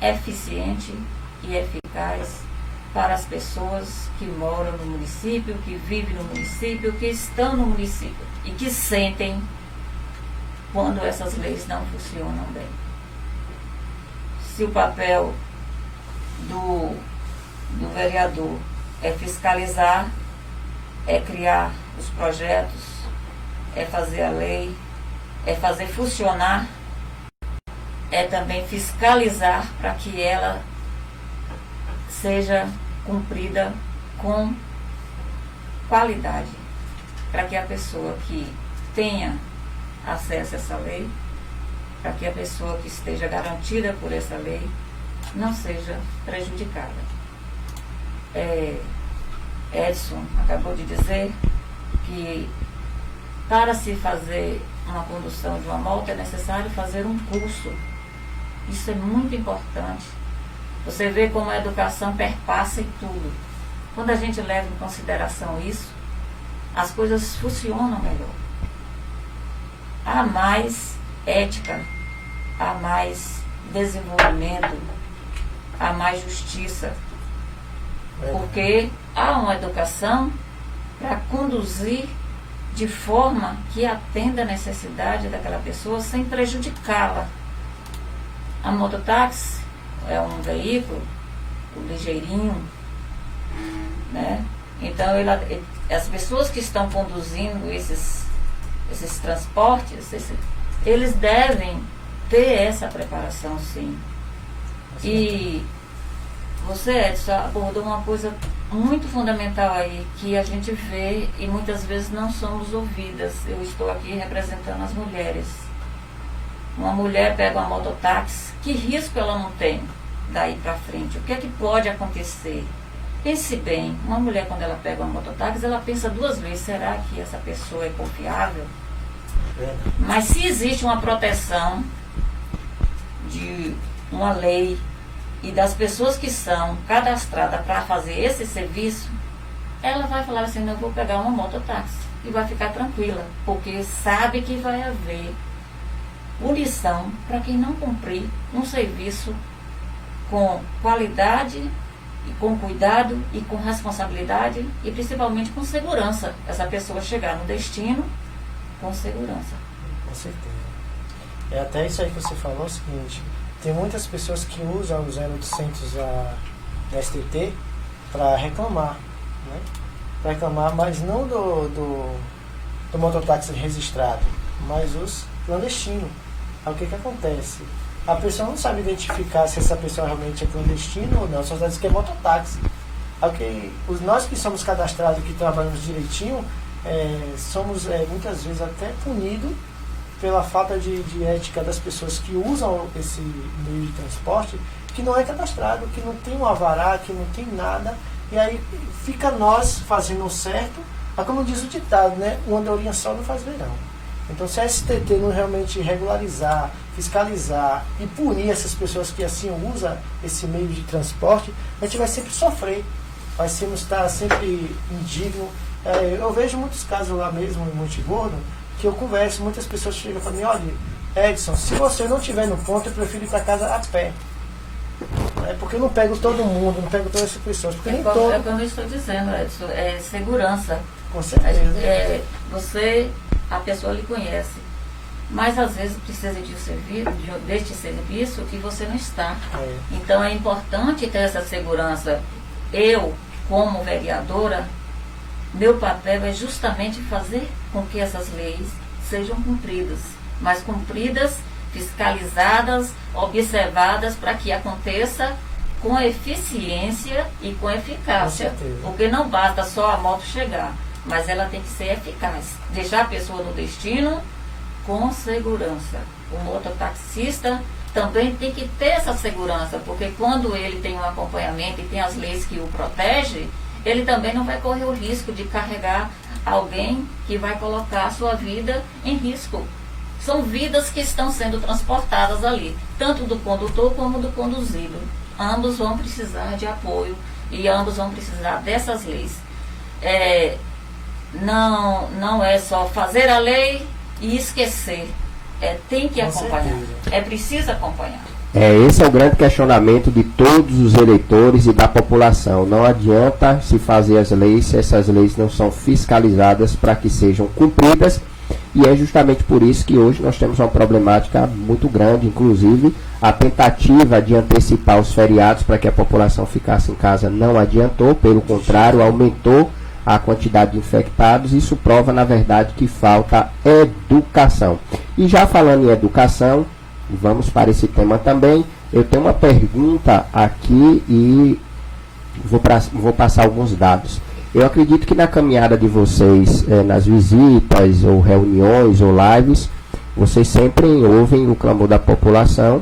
eficiente e eficaz para as pessoas que moram no município, que vivem no município, que estão no município e que sentem quando essas leis não funcionam bem. Se o papel do vereador é fiscalizar, é criar os projetos, é fazer a lei, é fazer funcionar, é também fiscalizar para que ela seja cumprida com qualidade, para que a pessoa que tenha acesso a essa lei, para que a pessoa que esteja garantida por essa lei não seja prejudicada. Edson acabou de dizer que para se fazer uma condução de uma moto é necessário fazer um curso. Isso é muito importante. Você vê como a educação perpassa em tudo. Quando a gente leva em consideração isso, as coisas funcionam melhor. Há mais ética, há mais desenvolvimento, há mais justiça. Porque há uma educação para conduzir de forma que atenda a necessidade daquela pessoa sem prejudicá-la. A mototáxi é um veículo ligeirinho, né? Então as pessoas que estão conduzindo esses transportes, eles devem ter essa preparação, sim. E você, Edson, abordou uma coisa muito fundamental aí, que a gente vê e muitas vezes não somos ouvidas. Eu estou aqui representando as mulheres. Uma mulher pega uma mototáxi, que risco ela não tem daí para frente? O que é que pode acontecer? Pense bem, uma mulher quando ela pega uma mototáxi, ela pensa duas vezes, será que essa pessoa é confiável? Mas se existe uma proteção de uma lei e das pessoas que são cadastradas para fazer esse serviço, ela vai falar assim, não, eu vou pegar uma mototáxi e vai ficar tranquila, porque sabe que vai haver punição para quem não cumprir um serviço com qualidade e com cuidado e com responsabilidade e principalmente com segurança. Essa pessoa chegar no destino com segurança. Com certeza. É até isso aí que você falou, é o seguinte, tem muitas pessoas que usam o 0800 da STT para reclamar, né? Para reclamar, mas não do mototáxi registrado, mas os clandestinos. Aí o que acontece? A pessoa não sabe identificar se essa pessoa realmente é clandestina ou não, só diz que é mototáxi. Nós que somos cadastrados, que trabalhamos direitinho, somos muitas vezes até punidos pela falta de ética das pessoas que usam esse meio de transporte, que não é cadastrado, que não tem um alvará, que não tem nada, e aí fica nós fazendo o certo, mas como diz o ditado, né, uma andorinha só não faz verão. Então se a STT não realmente regularizar, fiscalizar e punir essas pessoas que assim usam esse meio de transporte, a gente vai sempre sofrer, vai estar sempre indigno. Eu vejo muitos casos lá mesmo em Monte Gordo, que eu converso, muitas pessoas chegam para mim, olha, Edson, se você não estiver no ponto, eu prefiro ir para casa a pé. Porque eu não pego todo mundo, não pego todas as pessoas. Porque É como eu estou dizendo, Edson, é segurança. Com certeza. A pessoa lhe conhece, mas às vezes precisa deste serviço que você não está. Então é importante ter essa segurança. Eu, como vereadora, meu papel é justamente fazer com que essas leis sejam cumpridas, mas cumpridas, fiscalizadas, observadas, para que aconteça com eficiência e com eficácia. Porque não basta só a moto chegar, mas ela tem que ser eficaz. Deixar a pessoa no destino com segurança. O mototaxista também tem que ter essa segurança, porque quando ele tem um acompanhamento e tem as leis que o protegem, ele também não vai correr o risco de carregar alguém que vai colocar a sua vida em risco. São vidas que estão sendo transportadas ali, tanto do condutor como do conduzido. Ambos vão precisar de apoio e ambos vão precisar dessas leis. Não é só fazer a lei e esquecer. Tem que acompanhar. É preciso acompanhar. Esse é o grande questionamento de todos os eleitores e da população. Não adianta se fazer as leis se essas leis não são fiscalizadas para que sejam cumpridas. E é justamente por isso que hoje nós temos uma problemática muito grande, inclusive a tentativa de antecipar os feriados para que a população ficasse em casa não adiantou, pelo contrário, aumentou a quantidade de infectados. Isso prova, na verdade, que falta educação. E já falando em educação, vamos para esse tema também. Eu tenho uma pergunta aqui e vou passar alguns dados. Eu acredito que na caminhada de vocês, nas visitas, ou reuniões, ou lives, vocês sempre ouvem o clamor da população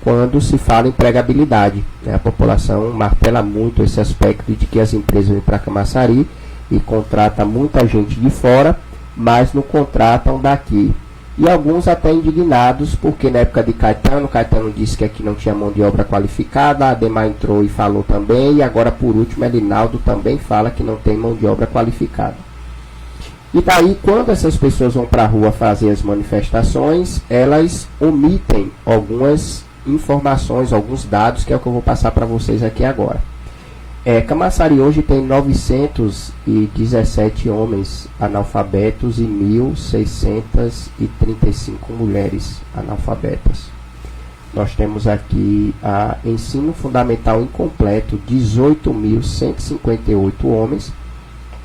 quando se fala em empregabilidade. A população martela muito esse aspecto de que as empresas vêm para Camaçari e contratam muita gente de fora, mas não contratam daqui. E alguns até indignados, porque na época de Caetano disse que aqui não tinha mão de obra qualificada, a Ademar entrou e falou também, e agora por último Elinaldo também fala que não tem mão de obra qualificada. E daí, quando essas pessoas vão para a rua fazer as manifestações, elas omitem algumas informações, alguns dados, que é o que eu vou passar para vocês aqui agora. Camaçari hoje tem 917 homens analfabetos e 1.635 mulheres analfabetas. Nós temos aqui ensino fundamental incompleto, 18.158 homens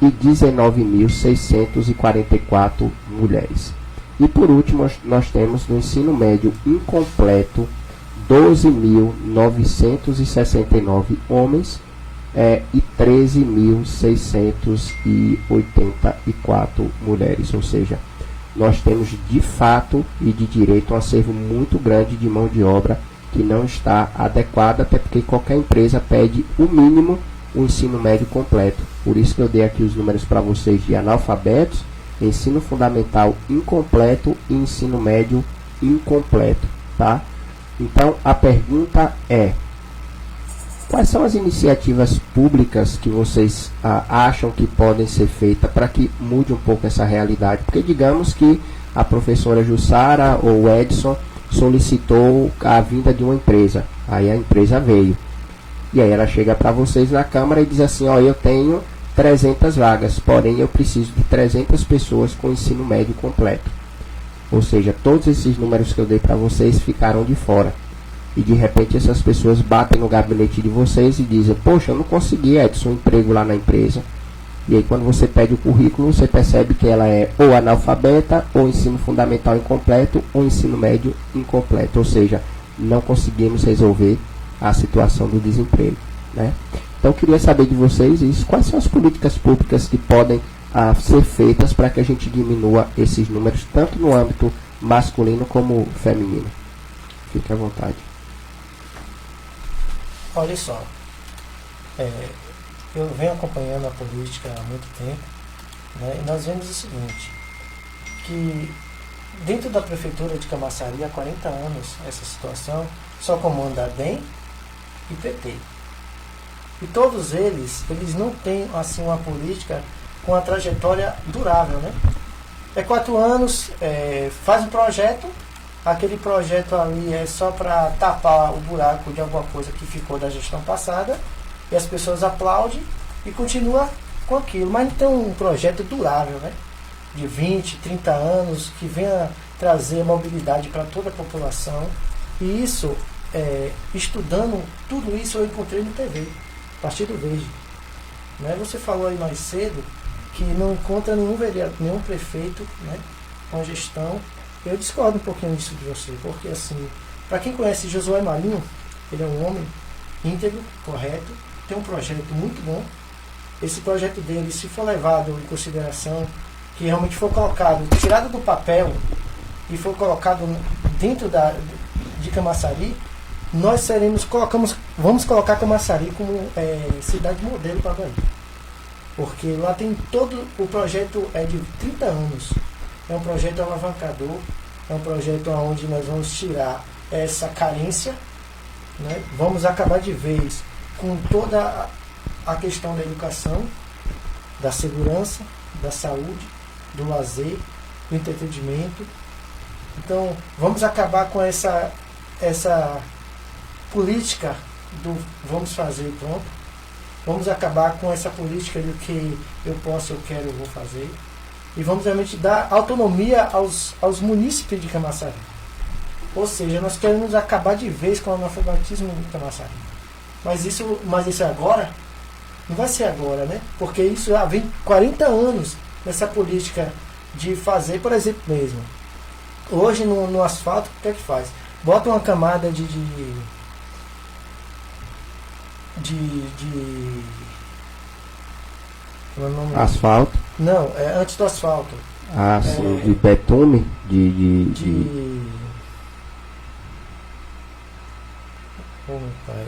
e 19.644 mulheres. E por último, nós temos no ensino médio incompleto, 12.969 homens e 13.684 mulheres, ou seja, nós temos de fato e de direito um acervo muito grande de mão de obra que não está adequada, até porque qualquer empresa pede o mínimo o ensino médio completo. Por isso que eu dei aqui os números para vocês de analfabetos, ensino fundamental incompleto e ensino médio incompleto, tá? Então a pergunta é: quais são as iniciativas públicas que vocês acham que podem ser feitas para que mude um pouco essa realidade? Porque digamos que a professora Jussara ou o Edson solicitou a vinda de uma empresa. Aí a empresa veio. E aí ela chega para vocês na Câmara e diz assim: ó, eu tenho 300 vagas, porém eu preciso de 300 pessoas com ensino médio completo. Ou seja, todos esses números que eu dei para vocês ficaram de fora. E de repente essas pessoas batem no gabinete de vocês e dizem: poxa, eu não consegui, Edson, um emprego lá na empresa. E aí quando você pede o currículo, você percebe que ela é ou analfabeta, ou ensino fundamental incompleto, ou ensino médio incompleto. Ou seja, não conseguimos resolver a situação do desemprego, né? Então eu queria saber de vocês isso. Quais são as políticas públicas que podem ser feitas para que a gente diminua esses números, tanto no âmbito masculino como feminino? Fique à vontade. Olha só, eu venho acompanhando a política há muito tempo, né, e nós vemos o seguinte, que dentro da prefeitura de Camaçari há 40 anos essa situação só comanda DEM e PT. E todos eles não têm assim uma política com uma trajetória durável, né? 4 anos, faz um projeto. Aquele projeto ali é só para tapar o buraco de alguma coisa que ficou da gestão passada, e as pessoas aplaudem e continuam com aquilo. Mas não tem um projeto durável, né? De 20, 30 anos, que venha trazer mobilidade para toda a população. E isso, estudando tudo isso, eu encontrei no TV, Partido Verde. Né? Você falou aí mais cedo que não encontra nenhum vereador, nenhum prefeito, né, com gestão. Eu discordo um pouquinho disso de você, porque assim, para quem conhece Josué Marinho, ele é um homem íntegro, correto, tem um projeto muito bom. Esse projeto dele, se for levado em consideração, que realmente for colocado, tirado do papel e for colocado dentro de Camaçari, nós vamos colocar Camaçari como cidade modelo para a Bahia. Porque lá tem todo, o projeto é de 30 anos. É um projeto alavancador, é um projeto onde nós vamos tirar essa carência, né? Vamos acabar de vez com toda a questão da educação, da segurança, da saúde, do lazer, do entretenimento. Então, vamos acabar com essa política do vamos fazer e pronto. Vamos acabar com essa política do que eu posso, eu quero, eu vou fazer. E vamos realmente dar autonomia aos munícipes de Camaçari. Ou seja, nós queremos acabar de vez com o analfabetismo de Camaçari. Mas isso agora, não vai ser agora, né? Porque isso já vem 40 anos nessa política de fazer, por exemplo, mesmo. Hoje no asfalto, o que é que faz? Bota uma camada de como é o nome? Asfalto. Não, é antes do asfalto. Ah, sim, de betume, Oh, meu pai.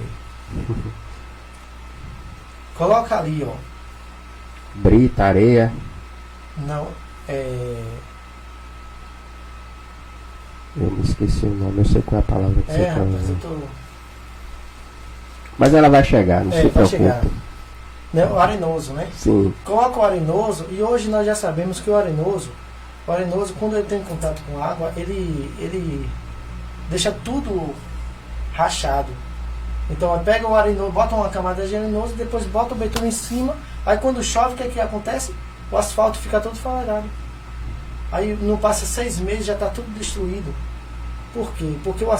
Coloca ali, ó. brita, areia. Não, Eu me esqueci o nome, eu sei qual é a palavra que você está rapaz, eu usando. tô... Mas ela vai chegar, não se vai preocupe. chegar. Né, o arenoso, né? Sim. Coloca o arenoso, e hoje nós já sabemos que o arenoso, quando ele tem contato com água, ele deixa tudo rachado. Então pega o arenoso, bota uma camada de arenoso, depois bota o betume em cima, aí quando chove, o que é que acontece? O asfalto fica todo falhado. Aí não passa 6 meses, já está tudo destruído. Por quê? Porque o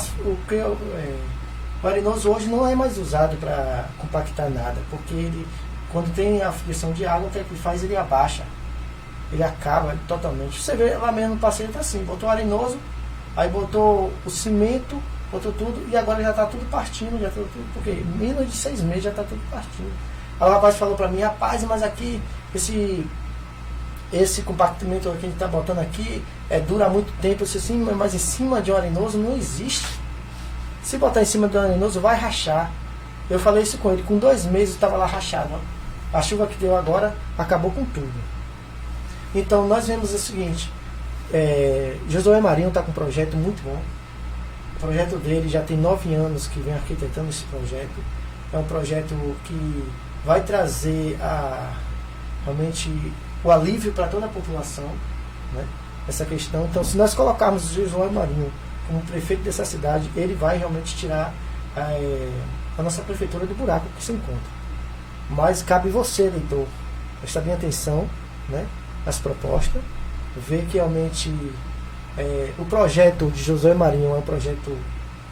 arenoso hoje não é mais usado para compactar nada, porque ele, quando tem a frição de água, o que ele faz? Ele abaixa, ele acaba totalmente. Você vê lá mesmo no passeio, está assim, botou o arenoso, aí botou o cimento, botou tudo, e agora já está tudo partindo, já tá tudo, porque menos de 6 meses já está tudo partindo. Aí o rapaz falou para mim, rapaz, mas aqui, esse compactamento que a gente está botando aqui dura muito tempo. Eu disse assim, mas em cima de um arenoso não existe. Se botar em cima do arenoso vai rachar. Eu falei isso com ele, com 2 meses estava lá rachado. Ó. A chuva que deu agora acabou com tudo. Então nós vemos o seguinte, Josué Marinho está com um projeto muito bom. O projeto dele já tem 9 anos que vem arquitetando esse projeto. É um projeto que vai trazer realmente o alívio para toda a população, né? Essa questão. Então, se nós colocarmos o Josué Marinho como prefeito dessa cidade, ele vai realmente tirar a nossa prefeitura do buraco que se encontra. Mas cabe você, eleitor, prestar bem atenção, né, nas propostas, ver que realmente o projeto de Josué Marinho é um projeto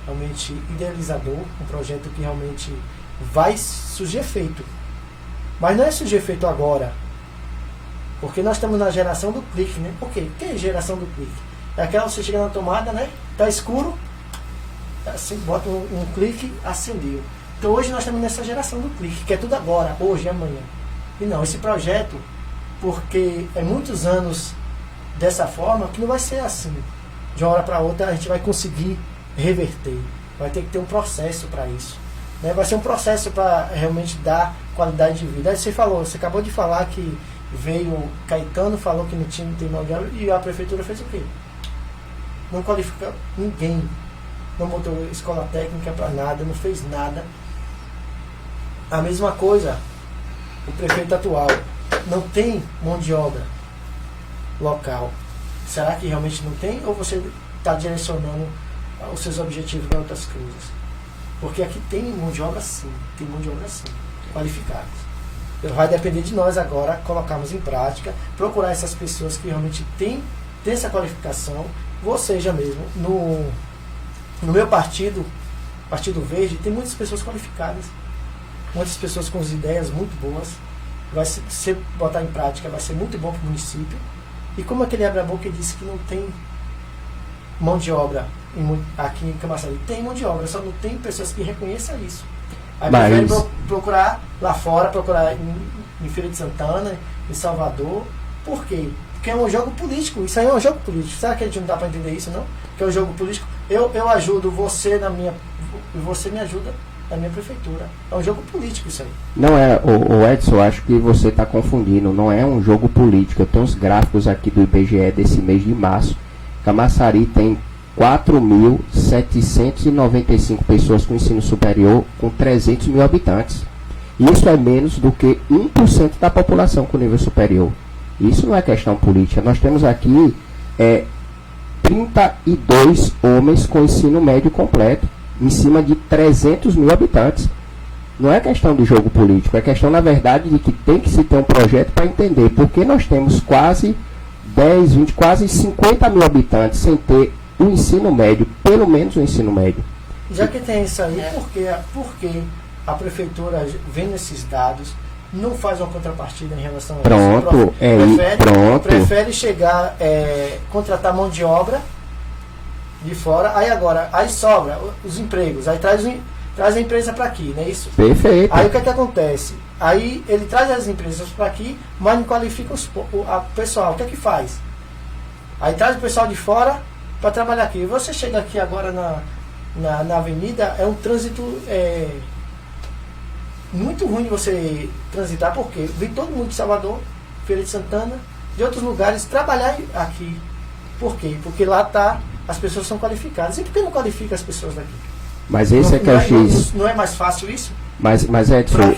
realmente idealizador, um projeto que realmente vai surgir efeito. Mas não é surgir efeito agora, porque nós estamos na geração do clique, né? Por quê? O que é geração do clique? É aquela que você chega na tomada, né? Tá escuro, assim, bota um clique, acendeu. Então hoje nós estamos nessa geração do clique, que é tudo agora, hoje e amanhã. E não, esse projeto, porque é muitos anos dessa forma, que não vai ser assim. De uma hora para outra a gente vai conseguir reverter. Vai ter que ter um processo para isso. Né? Vai ser um processo para realmente dar qualidade de vida. Aí você acabou de falar que veio Caetano, falou que não tem mão de obra, e a prefeitura fez o quê? Não qualifica ninguém, não botou escola técnica para nada, não fez nada. A mesma coisa, o prefeito atual não tem mão de obra local. Será que realmente não tem, ou você está direcionando os seus objetivos para outras coisas? Porque aqui tem mão de obra sim, qualificados. Vai depender de nós agora colocarmos em prática, procurar essas pessoas que realmente têm essa qualificação. Ou seja mesmo, no meu partido, Partido Verde, tem muitas pessoas qualificadas, muitas pessoas com ideias muito boas. Se botar em prática, vai ser muito bom para o município. E como aquele abre a boca e disse que não tem mão de obra aqui em Camaçari, tem mão de obra, só não tem pessoas que reconheçam isso. Aí prefere procurar lá fora, procurar em Feira de Santana, em Salvador. Por quê? Porque é um jogo político. Isso aí é um jogo político. Será que a gente não dá para entender isso, não? Que é um jogo político. Eu ajudo você e você me ajuda na minha prefeitura. É um jogo político isso aí. Não é, o Edson, acho que você está confundindo. Não é um jogo político. Eu tenho os gráficos aqui do IBGE desse mês de março. Camaçari tem 4.795 pessoas com ensino superior, com 300 mil habitantes. Isso é menos do que 1% da população com nível superior. Isso não é questão política. Nós temos aqui 32 homens com ensino médio completo. em cima de 300 mil habitantes. Não é questão de jogo político, é questão, na verdade, de que tem que se ter um projeto para entender porque nós temos quase 10, 20, quase 50 mil habitantes sem ter o ensino médio, pelo menos o ensino médio. Já que tem isso aí, por que a prefeitura, vendo esses dados, não faz uma contrapartida em relação a isso? Prefere chegar, contratar mão de obra de fora, aí sobra os empregos, aí traz a empresa para aqui, não é isso? Perfeito. Aí o que acontece? Aí ele traz as empresas para aqui, mas não qualifica o pessoal. O que faz? Aí traz o pessoal de fora para trabalhar aqui. Você chega aqui agora na avenida, é um trânsito muito ruim de você transitar, porque vem todo mundo de Salvador, Feira de Santana, de outros lugares, trabalhar aqui. Por quê? Porque lá as pessoas são qualificadas. E por que não qualifica as pessoas daqui? Mas esse é o X. Não é mais fácil isso? Mas Edson,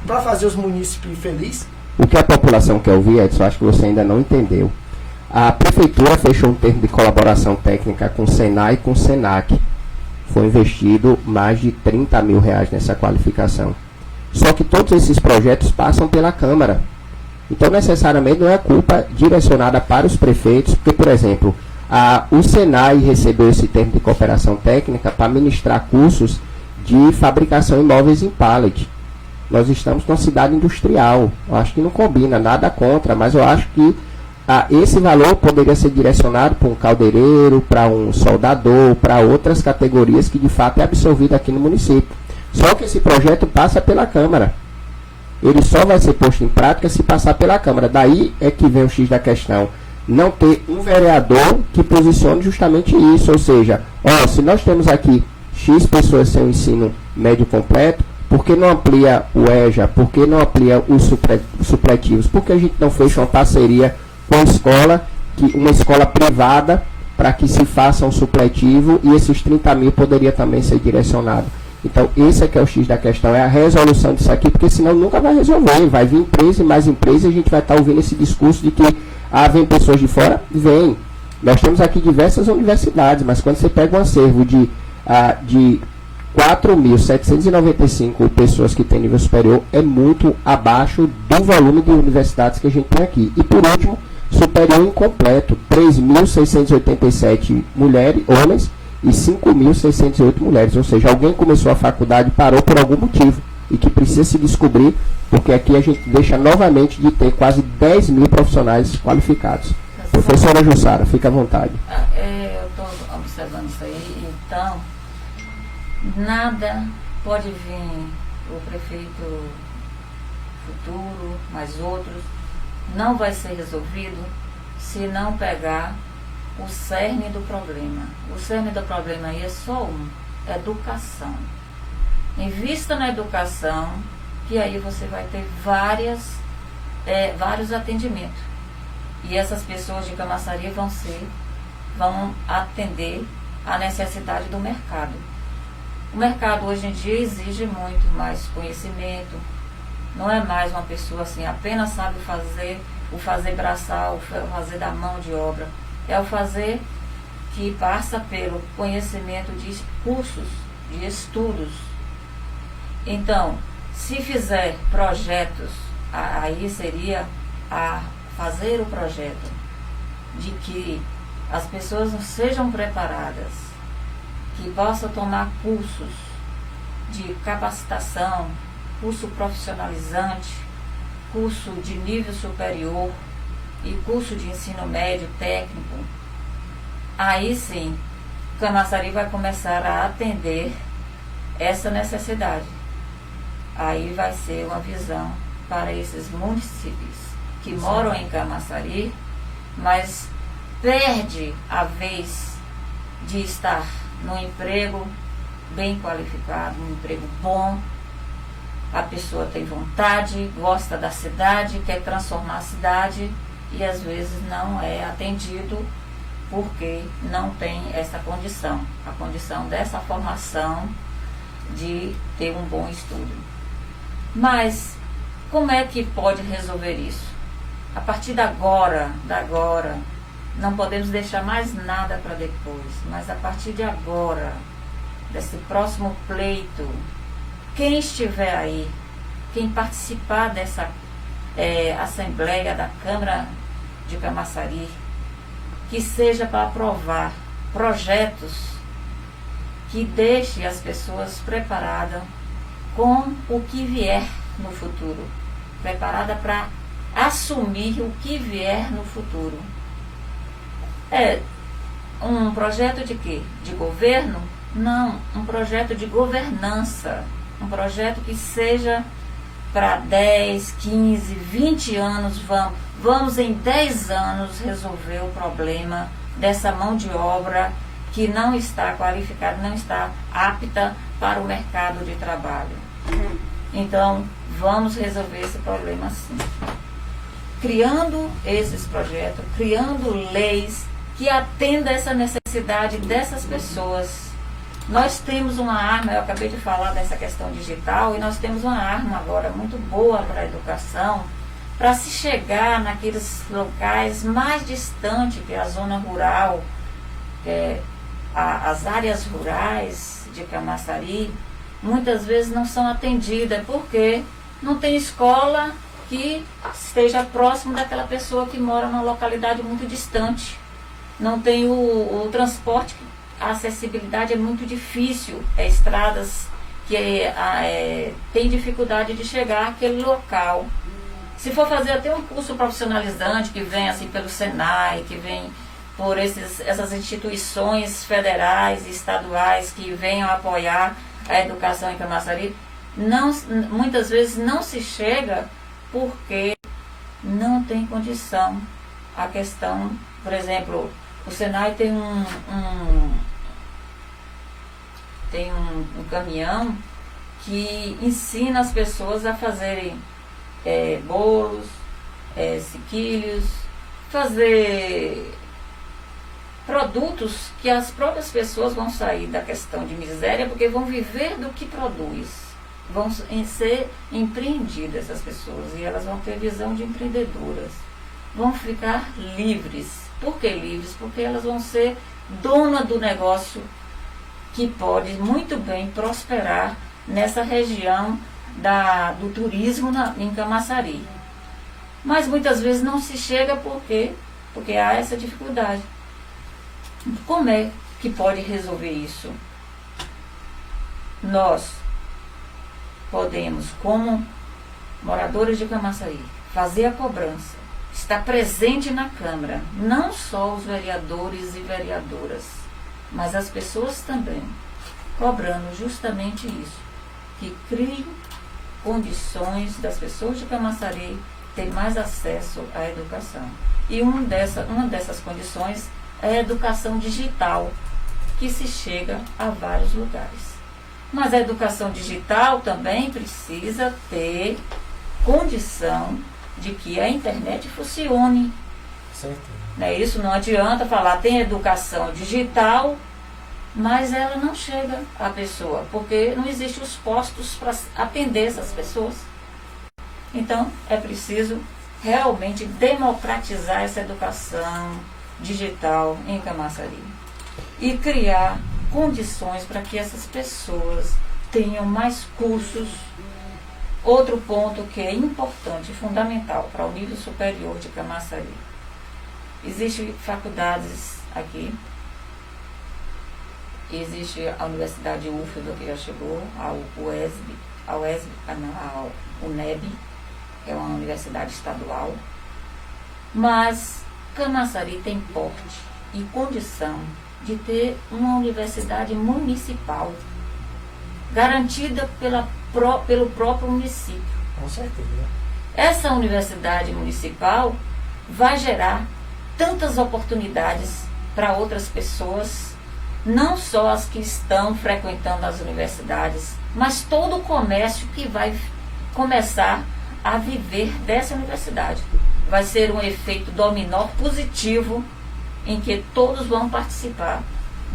para fazer os munícipes felizes? O que a população quer ouvir, Edson, acho que você ainda não entendeu. A prefeitura fechou um termo de colaboração técnica com o Senai e com o Senac. Foi investido mais de 30 mil reais nessa qualificação. Só que todos esses projetos passam pela Câmara. Então, necessariamente, não é culpa direcionada para os prefeitos, porque, por exemplo, o Senai recebeu esse termo de cooperação técnica para ministrar cursos de fabricação em móveis em pallet. Nós estamos numa cidade industrial. Eu acho que não combina, nada contra, mas eu acho que esse valor poderia ser direcionado para um caldeireiro, para um soldador, para outras categorias que de fato é absorvido aqui no município. Só que esse projeto passa pela Câmara. Ele só vai ser posto em prática se passar pela Câmara. Daí é que vem o X da questão. Não ter um vereador que posicione justamente isso. Ou seja, se nós temos aqui X pessoas sem o ensino médio completo, por que não amplia o EJA? Por que não amplia os supletivos? Por que a gente não fecha uma parceria com a escola, uma escola privada, para que se faça um supletivo e esses 30 mil poderia também ser direcionado? Então, esse é que é o X da questão, é a resolução disso aqui, porque senão nunca vai resolver. Vai vir empresa e mais empresa e a gente vai estar ouvindo esse discurso de que vem pessoas de fora. Vem. Nós temos aqui diversas universidades, mas quando você pega um acervo de 4.795 pessoas que têm nível superior, é muito abaixo do volume de universidades que a gente tem aqui. E por último, superior incompleto, 3.687 homens e 5.608 mulheres. Ou seja, alguém começou a faculdade e parou por algum motivo e que precisa se descobrir, porque aqui a gente deixa novamente de ter quase 10 mil profissionais qualificados. Professora Jussara, fica à vontade. Eu estou observando isso aí, então nada pode vir o prefeito futuro, mais outros, não vai ser resolvido se não pegar o cerne do problema. O cerne do problema aí é só educação. Invista na educação, que aí você vai ter vários atendimentos. E essas pessoas de Camaçari vão atender a necessidade do mercado. O mercado hoje em dia exige muito mais conhecimento. Não é mais uma pessoa assim, apenas sabe o fazer braçal, o fazer da mão de obra. É o fazer que passa pelo conhecimento de cursos, de estudos. Então, se fizer projetos, aí seria fazer o projeto de que as pessoas não sejam preparadas, que possam tomar cursos de capacitação, curso profissionalizante, curso de nível superior e curso de ensino médio técnico. Aí sim, Camaçari vai começar a atender essa necessidade. Aí vai ser uma visão para esses municípios que moram em Camaçari, mas perde a vez de estar num emprego bem qualificado, um emprego bom. A pessoa tem vontade, gosta da cidade, quer transformar a cidade e às vezes não é atendido porque não tem essa condição, a condição dessa formação de ter um bom estudo. Mas como é que pode resolver isso? A partir da agora, não podemos deixar mais nada para depois, mas a partir de agora, desse próximo pleito, quem estiver aí, quem participar dessa Assembleia da Câmara de Camaçari, que seja para aprovar projetos que deixe as pessoas preparadas com o que vier no futuro, preparada para assumir o que vier no futuro. É um projeto de quê? De governo? Não, um projeto de governança, um projeto que seja para 10, 15, 20 anos, vamos em 10 anos resolver o problema dessa mão de obra que não está qualificada, não está apta para o mercado de trabalho. Então, vamos resolver esse problema sim. Criando esses projetos, criando leis que atendam essa necessidade dessas pessoas. Nós temos uma arma, eu acabei de falar dessa questão digital, e nós temos uma arma agora muito boa para a educação, para se chegar naqueles locais mais distantes, que é a zona rural, as áreas rurais de Camaçari, muitas vezes não são atendidas, porque não tem escola que esteja próximo daquela pessoa que mora numa localidade muito distante. Não tem o transporte, a acessibilidade é muito difícil, estradas que tem dificuldade de chegar àquele local. Se for fazer até um curso profissionalizante que vem assim pelo Senai, que vem por essas instituições federais e estaduais que venham apoiar a educação em Camaçari, muitas vezes não se chega porque não tem condição. A questão, por exemplo, o Senai tem um caminhão que ensina as pessoas a fazerem bolos, sequilhos, fazer produtos que as próprias pessoas vão sair da questão de miséria, porque vão viver do que produz. Vão ser empreendidas essas pessoas, e elas vão ter visão de empreendedoras. Vão ficar livres. Por que livres? Porque elas vão ser dona do negócio que pode muito bem prosperar nessa região do turismo em Camaçari. Mas muitas vezes não se chega porque há essa dificuldade. Como é que pode resolver isso? Nós podemos, como moradores de Camaçari, fazer a cobrança, estar presente na Câmara, não só os vereadores e vereadoras, mas as pessoas também, cobrando justamente isso, que criem condições das pessoas de Camaçari ter mais acesso à educação. E uma dessas condições é a educação digital, que se chega a vários lugares. Mas a educação digital também precisa ter condição de que a internet funcione. Certo. Isso não adianta falar, tem educação digital, mas ela não chega à pessoa, porque não existem os postos para atender essas pessoas. Então, é preciso realmente democratizar essa educação digital em Camaçari e criar condições para que essas pessoas tenham mais cursos. Outro ponto que é importante, fundamental para o nível superior de Camaçari. Existem faculdades aqui, existe a Universidade UFBA, que já chegou, a UNEB, que é uma universidade estadual, mas Camaçari tem porte e condição de ter uma universidade municipal, garantida pelo próprio município. Com certeza. Essa universidade municipal vai gerar tantas oportunidades para outras pessoas, não só as que estão frequentando as universidades, mas todo o comércio que vai começar a viver dessa universidade. Vai ser um efeito dominó positivo, em que todos vão participar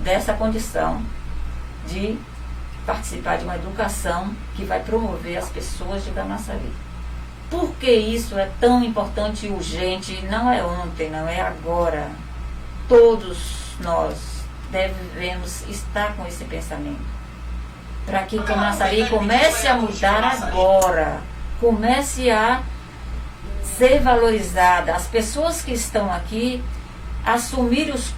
dessa condição de participar de uma educação que vai promover as pessoas de Camaçari. Por que isso é tão importante e urgente? Não é ontem, não é agora. Todos nós devemos estar com esse pensamento. para que Camaçari comece a mudar agora, comece a ser valorizada. As pessoas que estão aqui assumir os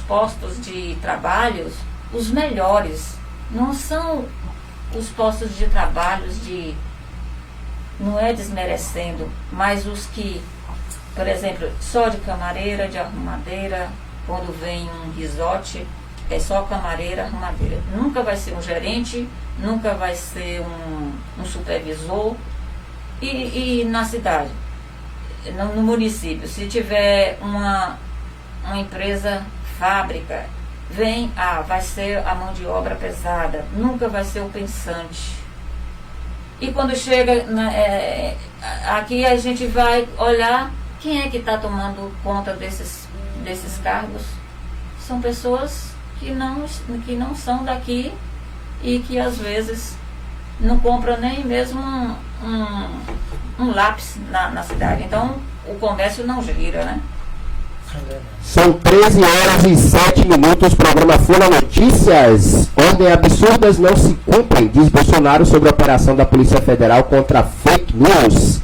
postos de trabalho, os melhores. Não são os postos de trabalho não é desmerecendo, mas os que, por exemplo, só de camareira, de arrumadeira, quando vem um risote, é só camareira, arrumadeira. Nunca vai ser um gerente, nunca vai ser um supervisor. E na cidade, no município, se tiver uma empresa, fábrica, vai ser a mão de obra pesada, nunca vai ser o pensante. E quando chega aqui, a gente vai olhar quem é que está tomando conta desses cargos. São pessoas que não são daqui e que às vezes não compram nem mesmo um lápis na cidade. Então o comércio não gira, né? São 13 horas e 7 minutos, programa Folha Notícias. Ordens absurdas não se cumprem, diz Bolsonaro sobre a operação da Polícia Federal contra fake news.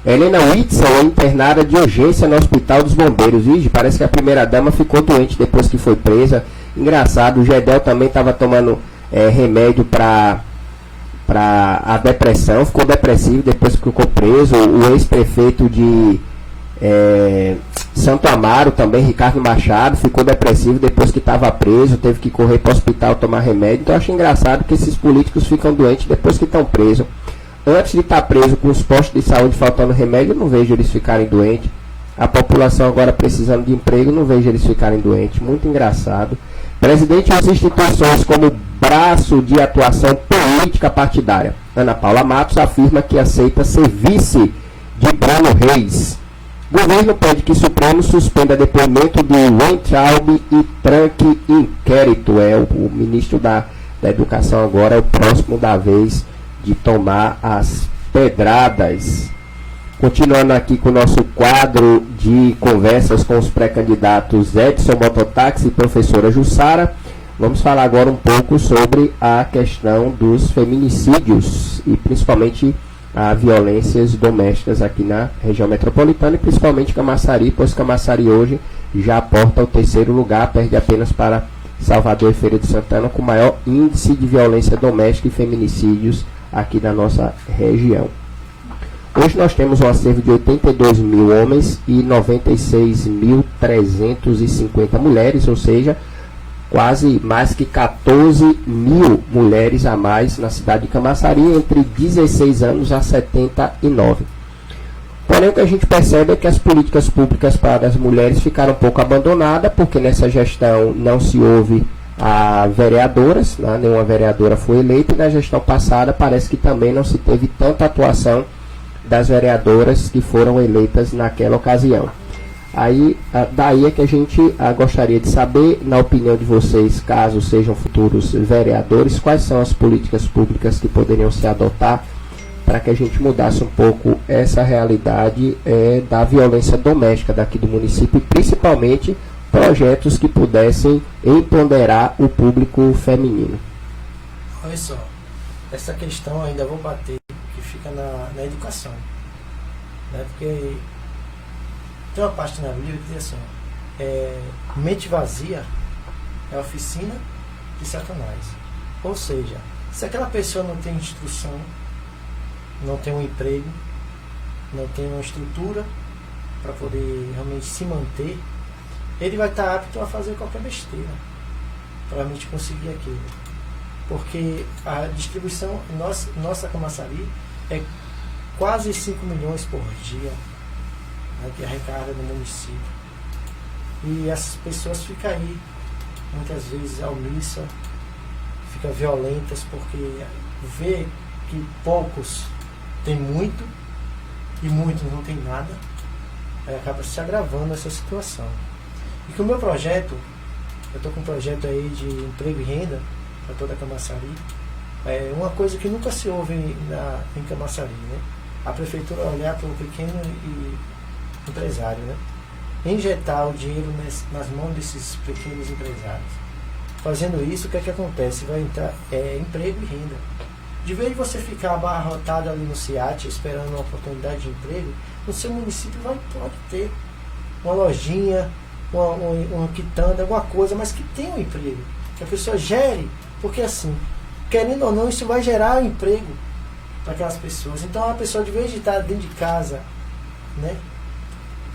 Helena Witzel é internada de urgência no Hospital dos Bombeiros. Ih, parece que a primeira-dama ficou doente depois que foi presa. Engraçado, o Gedel também estava tomando remédio para a depressão, ficou depressivo depois que ficou preso. O ex-prefeito de Santo Amaro também, Ricardo Machado, ficou depressivo depois que estava preso, teve que correr para o hospital tomar remédio. Então eu acho engraçado que esses políticos ficam doentes depois que estão presos. Antes de estar preso com os postos de saúde faltando remédio, eu não vejo eles ficarem doentes. A população agora precisando de emprego, não vejo eles ficarem doentes. Muito engraçado. Presidente usa instituições como braço de atuação política partidária. Ana Paula Matos afirma que aceita ser vice de Bruno Reis. Governo pede que Supremo suspenda depoimento de Weintraub e tranque inquérito. O ministro da Educação agora é o próximo da vez de tomar as pedradas. Continuando aqui com o nosso quadro de conversas com os pré-candidatos Edson Mototáxi e professora Jussara, vamos falar agora um pouco sobre a questão dos feminicídios e principalmente as violências domésticas aqui na região metropolitana e principalmente Camaçari, pois Camaçari hoje já aporta o 3º lugar, perde apenas para Salvador e Feira de Santana, com maior índice de violência doméstica e feminicídios aqui na nossa região. Hoje nós temos um acervo de 82 mil homens e 96.350 mulheres, ou seja, quase mais que 14 mil mulheres a mais na cidade de Camaçari, entre 16 anos a 79. Porém, o que a gente percebe é que as políticas públicas para as mulheres ficaram um pouco abandonadas, porque nessa gestão não se houve vereadoras, né? Nenhuma vereadora foi eleita, e na gestão passada parece que também não se teve tanta atuação das vereadoras que foram eleitas naquela ocasião. Daí é que a gente gostaria de saber, na opinião de vocês, caso sejam futuros vereadores, quais são as políticas públicas que poderiam se adotar para que a gente mudasse um pouco essa realidade da violência doméstica daqui do município, e principalmente projetos que pudessem empoderar o público feminino. Olha só, essa questão ainda vou bater, que fica na educação, né? Porque tem uma parte na Bíblia que diz assim, mente vazia é oficina de Satanás. Ou seja, se aquela pessoa não tem instrução, não tem um emprego, não tem uma estrutura para poder realmente se manter, ele vai estar apto a fazer qualquer besteira para realmente conseguir aquilo. Porque a distribuição, nossa Camaçari, é quase 5 milhões por dia, né, que arrecada no município. E essas pessoas ficam aí, muitas vezes omissas, ficam violentas, porque vê que poucos têm muito e muitos não têm nada, aí acaba se agravando essa situação. E com o meu projeto, eu estou com um projeto aí de emprego e renda para toda a Camaçari. É uma coisa que nunca se ouve em Camaçari, né? A prefeitura olhar para o pequeno e empresário, né? Injetar o dinheiro nas mãos desses pequenos empresários. fazendo isso, o que é que acontece? Vai entrar emprego e renda. De vez de você ficar abarrotado ali no CIAT esperando uma oportunidade de emprego, no seu município pode ter uma lojinha, uma quitanda, alguma coisa, mas que tenha um emprego, que a pessoa gere, porque assim, querendo ou não, isso vai gerar emprego para aquelas pessoas. Então a pessoa, de vez de estar dentro de casa, né,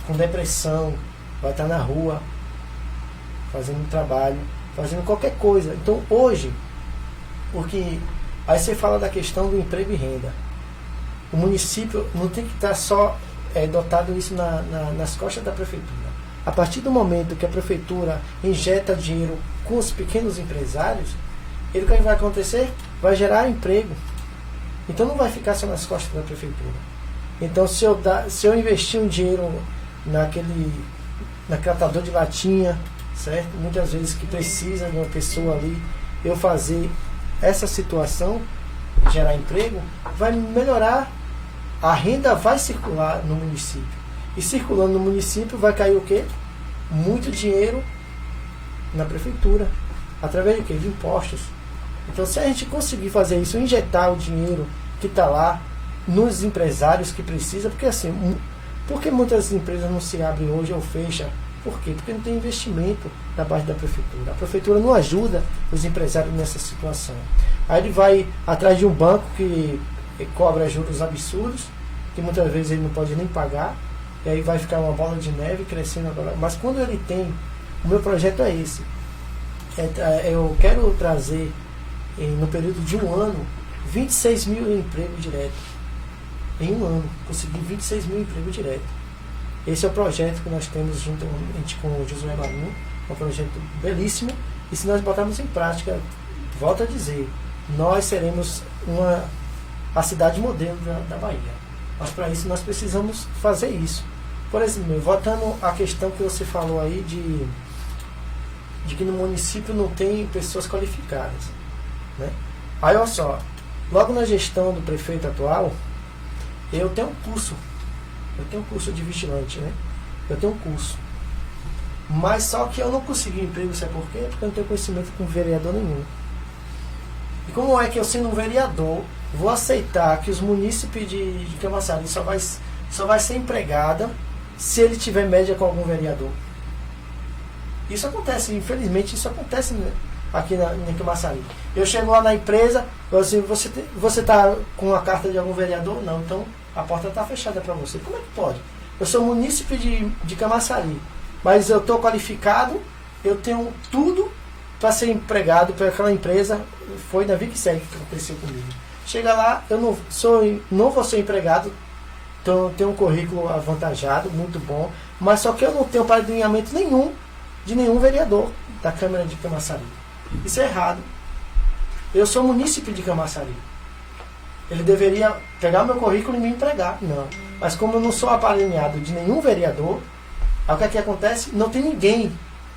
com depressão, vai estar na rua fazendo trabalho, fazendo qualquer coisa. Então hoje, porque aí você fala da questão do emprego e renda, o município não tem que estar só dotado isso nas costas da prefeitura. A partir do momento que a prefeitura injeta dinheiro com os pequenos empresários, o que vai acontecer? Vai gerar emprego. Então não vai ficar só nas costas da prefeitura. Então se eu investir um dinheiro na catador de latinha, certo? Muitas vezes que precisa de uma pessoa ali, eu fazer essa situação, gerar emprego, vai melhorar, a renda vai circular no município. E circulando no município vai cair o quê? Muito dinheiro na prefeitura. Através de quê? De impostos. Então se a gente conseguir fazer isso, injetar o dinheiro que está lá nos empresários que precisam, porque assim, por que muitas empresas não se abrem hoje ou fecham? Por quê? Porque não tem investimento da parte da prefeitura. A prefeitura não ajuda os empresários nessa situação. Aí ele vai atrás de um banco que cobra juros absurdos, que muitas vezes ele não pode nem pagar, e aí vai ficar uma bola de neve crescendo agora. Mas quando ele tem, o meu projeto é esse. Eu quero trazer, no período de um ano, 26 mil empregos diretos. Em um ano, conseguir 26 mil empregos diretos. Esse é o projeto que nós temos juntamente com o Josué Marinho, um projeto belíssimo, e se nós botarmos em prática, volto a dizer, nós seremos a cidade modelo da Bahia. Mas para isso nós precisamos fazer isso. Por exemplo, voltando à questão que você falou aí de que no município não tem pessoas qualificadas, né? Aí olha só, logo na gestão do prefeito atual, eu tenho um curso de vigilante, né? Eu tenho um curso. Mas só que eu não consegui emprego, sabe por quê? Porque eu não tenho conhecimento com vereador nenhum. E como é que eu, sendo um vereador, vou aceitar que os munícipes de Camaçari só vai ser empregada se ele tiver média com algum vereador? Isso acontece, infelizmente isso acontece, né, aqui em Camaçari. Eu chego lá na empresa, eu assim, você está com a carta de algum vereador? Não, então a porta está fechada para você. Como é que pode? Eu sou munícipe de Camaçari, mas eu estou qualificado, eu tenho tudo para ser empregado para aquela empresa. Foi na VicSeg que aconteceu comigo. Chega lá, eu não vou ser empregado, então tenho um currículo avantajado, muito bom, mas só que eu não tenho padrinhamento nenhum de nenhum vereador da Câmara de Camaçari. Isso é errado. Eu sou munícipe de Camaçari. Ele deveria pegar o meu currículo e me empregar. Não. Mas como eu não sou apadrinhado de nenhum vereador, aí o que é que acontece? Não tem ninguém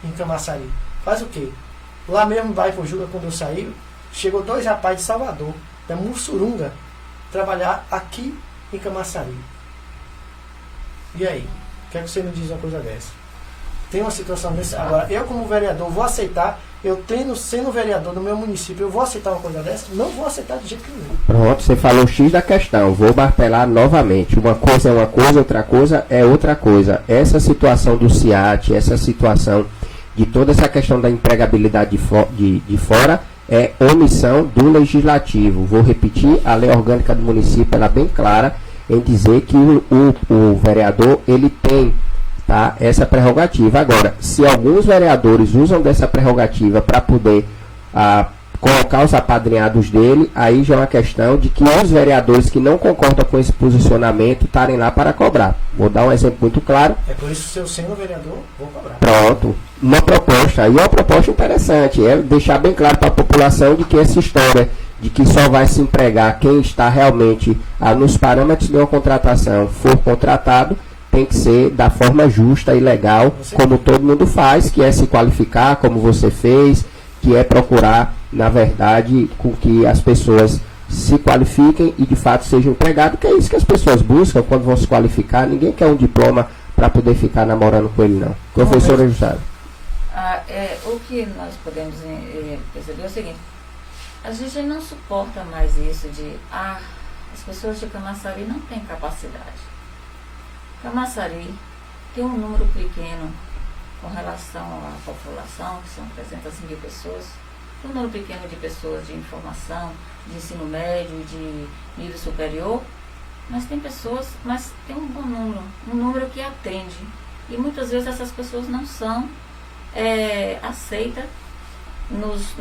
em Camaçari. Faz o quê? Lá mesmo vai pro Juga, quando eu saí, chegou 2 rapazes de Salvador, da Mussurunga, trabalhar aqui em Camaçari. E aí? O que é que você me diz uma coisa dessa? Tem uma situação dessa. Agora, eu como vereador vou aceitar, sendo vereador do meu município, eu vou aceitar uma coisa dessa? Não vou aceitar de jeito nenhum. Pronto, você falou X da questão, vou martelar novamente. Uma coisa é uma coisa, outra coisa é outra coisa. Essa situação do CIAT, essa situação de toda essa questão da empregabilidade de fora, é omissão do legislativo. Vou repetir, a lei orgânica do município ela é bem clara em dizer que o vereador ele tem, tá, essa prerrogativa. Agora, se alguns vereadores usam dessa prerrogativa para poder colocar os apadrinhados dele, aí já é uma questão de que os vereadores que não concordam com esse posicionamento estarem lá para cobrar. Vou dar um exemplo muito claro. É por isso que, se eu sendo vereador, vou cobrar. Pronto. Uma proposta, aí é uma proposta interessante, é deixar bem claro para a população de que essa história de que só vai se empregar quem está realmente nos parâmetros de uma contratação for contratado, tem que ser da forma justa e legal, como todo mundo faz, que é se qualificar, como você fez, que é procurar, na verdade, com que as pessoas se qualifiquem e de fato sejam empregados, que é isso que as pessoas buscam quando vão se qualificar. Ninguém quer um diploma para poder ficar namorando com ele, não. Professora Jussara. O que nós podemos perceber é o seguinte: a gente não suporta mais isso de as pessoas de Camaçari não têm capacidade. Camaçari tem um número pequeno com relação à população, que são 300 mil pessoas, um número pequeno de pessoas de informação, de ensino médio, de nível superior, mas tem pessoas, mas tem um bom número, um número que atende. E muitas vezes essas pessoas não são aceitas nos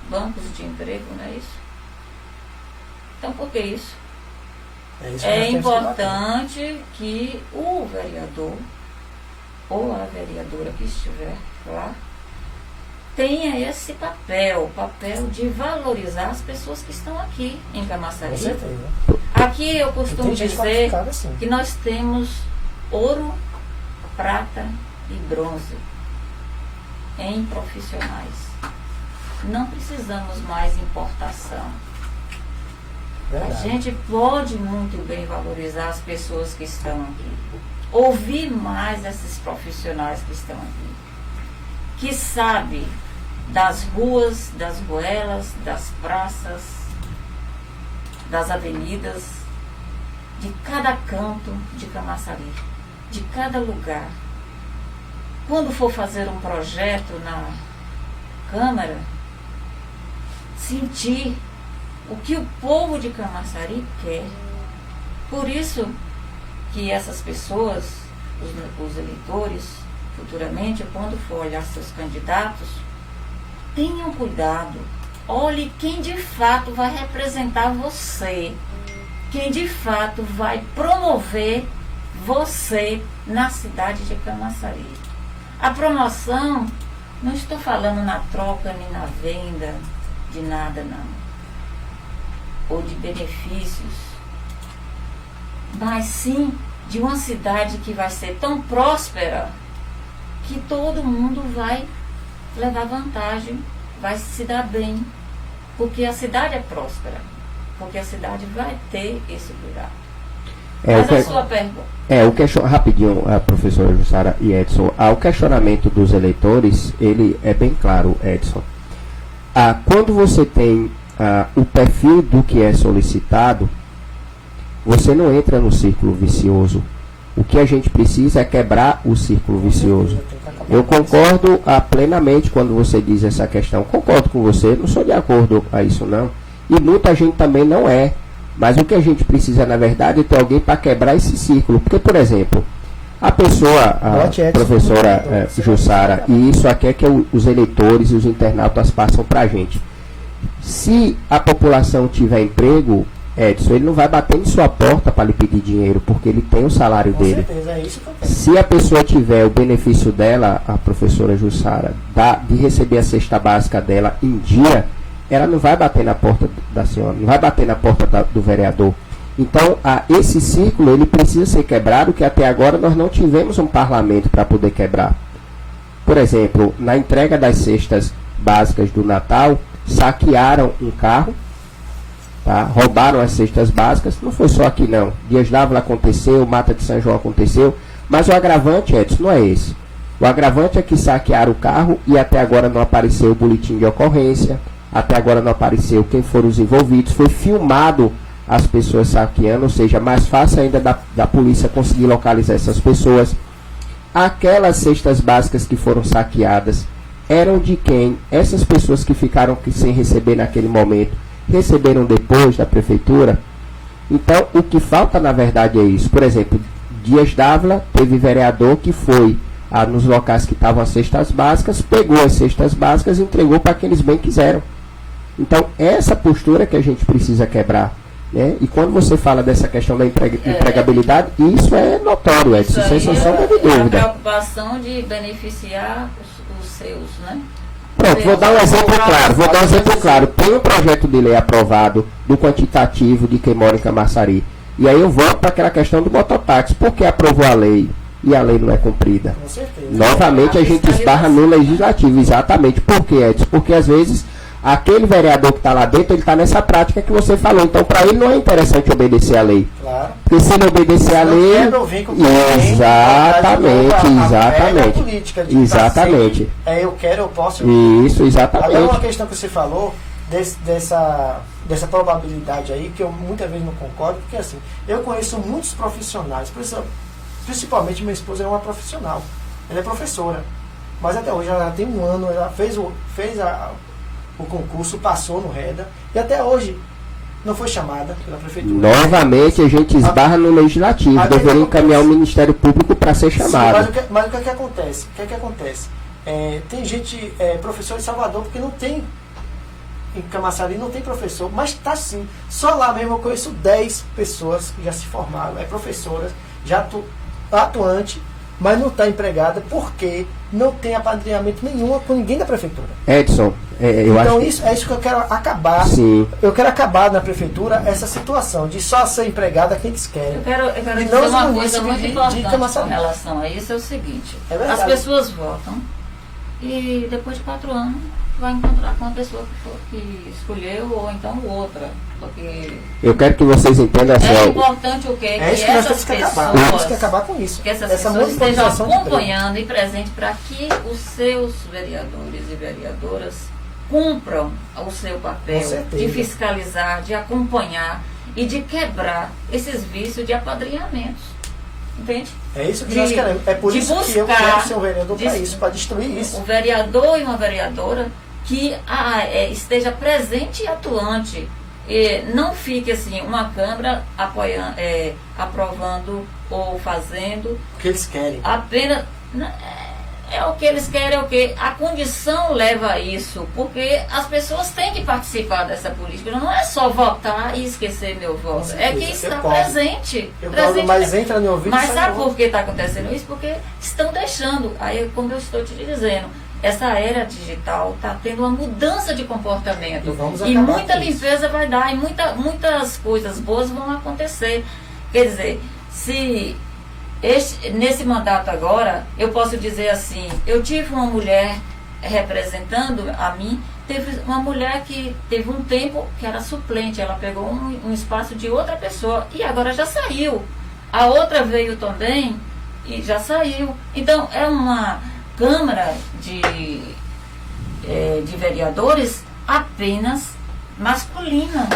bancos de emprego, não é isso? Então, por que isso? É importante que o vereador ou a vereadora que estiver lá tenha esse papel de valorizar as pessoas que estão aqui em Camaçari. Com certeza. Aqui eu costumo dizer assim, que nós temos ouro, prata e bronze em profissionais. Não precisamos mais importação. verdade. A gente pode muito bem valorizar as pessoas que estão aqui. Ouvir mais esses profissionais que estão aqui. Que sabem das ruas, das ruelas, das praças, das avenidas, de cada canto de Camaçari, de cada lugar. Quando for fazer um projeto na Câmara, sentir o que o povo de Camaçari quer. Por isso que essas pessoas, os eleitores, futuramente, quando for olhar seus candidatos, tenham cuidado. Olhe quem de fato vai representar você, quem de fato vai promover você na cidade de Camaçari. A promoção, não estou falando na troca nem na venda de nada, não, ou de benefícios, mas sim de uma cidade que vai ser tão próspera que todo mundo vai levar vantagem, vai se dar bem, porque a cidade é próspera, porque a cidade vai ter esse cuidado. Mas a sua pergunta. Rapidinho, a professora Jussara e Edson, o questionamento dos eleitores, ele é bem claro, Edson. Quando você tem o perfil do que é solicitado, você não entra no círculo vicioso. O que a gente precisa é quebrar o círculo vicioso. Eu concordo plenamente quando você diz essa questão. Concordo com você, não sou de acordo a isso não. E muita gente também não é. Mas o que a gente precisa, na verdade, é ter alguém para quebrar esse círculo. Porque, por exemplo, a pessoa, a professora Jussara, e isso aqui é que os eleitores e os internautas passam para a gente. Se a população tiver emprego, Edson, ele não vai bater em sua porta para lhe pedir dinheiro, porque ele tem o salário dele. Com certeza, é isso que eu penso. Se a pessoa tiver o benefício dela, a professora Jussara, de receber a cesta básica dela em dia, ela não vai bater na porta da senhora, não vai bater na porta do vereador. Então, esse ciclo ele precisa ser quebrado, que até agora nós não tivemos um parlamento para poder quebrar. Por exemplo, na entrega das cestas básicas do Natal, saquearam um carro, tá? Roubaram as cestas básicas. Não foi só aqui não. Dias d'Ávila aconteceu, Mata de São João aconteceu, mas o agravante, Edson, não é esse. O agravante é que saquearam o carro e até agora não apareceu o boletim de ocorrência, até agora não apareceu quem foram os envolvidos, foi filmado as pessoas saqueando, ou seja, mais fácil ainda da polícia conseguir localizar essas pessoas. Aquelas cestas básicas que foram saqueadas eram de quem? Essas pessoas que ficaram sem receber naquele momento, receberam depois da prefeitura. Então, o que falta na verdade é isso. Por exemplo, Dias d'Ávila teve vereador que foi nos locais que estavam as cestas básicas, pegou as cestas básicas e entregou para quem eles bem quiseram. Então, essa postura que a gente precisa quebrar. Né? E quando você fala dessa questão da empregabilidade, isso é notório, Edson, sem sombra de dúvida. A preocupação de beneficiar os seus, né? Pronto, vou dar um exemplo claro. Tem um projeto de lei aprovado do quantitativo de quem mora em Camaçari. E aí eu volto para aquela questão do mototáxi. Por que aprovou a lei e a lei não é cumprida? Com certeza. Novamente a gente esbarra no legislativo, exatamente. Por que, Edson? Porque às vezes aquele vereador que está lá dentro, ele está nessa prática que você falou. Então, para ele não é interessante obedecer a lei. Claro. Porque se ele obedecer a lei... Exatamente. Eu quero, eu posso. Isso, exatamente. Agora, uma questão que você falou, dessa probabilidade aí, que eu muitas vezes não concordo, porque assim, eu conheço muitos profissionais, principalmente minha esposa é uma profissional, ela é professora, mas até hoje ela tem um ano, ela fez o concurso, passou no REDA, e até hoje não foi chamada pela prefeitura. Novamente a gente esbarra no legislativo, deveria encaminhar o Ministério Público para ser chamado. Sim, mas o que acontece? Tem gente, professor em Salvador, porque não tem, em Camaçari não tem professor, mas está sim. Só lá mesmo eu conheço 10 pessoas que já se formaram, professoras, já atuante, mas não está empregada porque não tem apadrinhamento nenhum com ninguém da prefeitura. Edson, então isso é isso que eu quero acabar. Sim. Eu quero acabar na prefeitura essa situação de só ser empregada quem eles querem. Eu quero dizer uma coisa muito importante com relação a isso, é o seguinte. As pessoas votam e depois de 4 anos vai encontrar com a pessoa que escolheu ou então outra. Porque eu quero que vocês entendam assim. É importante o quê? É isso que nós temos que acabar. Temos que acabar com isso. Que essas pessoas estejam acompanhando e presentes para que os seus vereadores e vereadoras cumpram o seu papel de fiscalizar, de acompanhar e de quebrar esses vícios de apadrinhamentos. Entende? É isso que nós queremos. É por isso que eu quero ser um vereador para isso, para destruir isso. Um vereador e uma vereadora que esteja presente e atuante. E não fique assim, uma Câmara aprovando ou fazendo o que eles querem. Apenas o que eles querem, é o que a condição leva a isso, porque as pessoas têm que participar dessa política. Não é só votar e esquecer meu voto, é que está presente. Mas entra no ouvido. Mas sabe por que está acontecendo isso? Porque estão deixando. Aí, como eu estou te dizendo, essa era digital está tendo uma mudança de comportamento. E muita limpeza vai dar, e muitas coisas boas vão acontecer. Quer dizer, se nesse mandato agora, eu posso dizer assim, eu tive uma mulher representando a mim, teve uma mulher que teve um tempo que era suplente, ela pegou um espaço de outra pessoa e agora já saiu. A outra veio também e já saiu. Então, é uma Câmara de vereadores apenas masculina.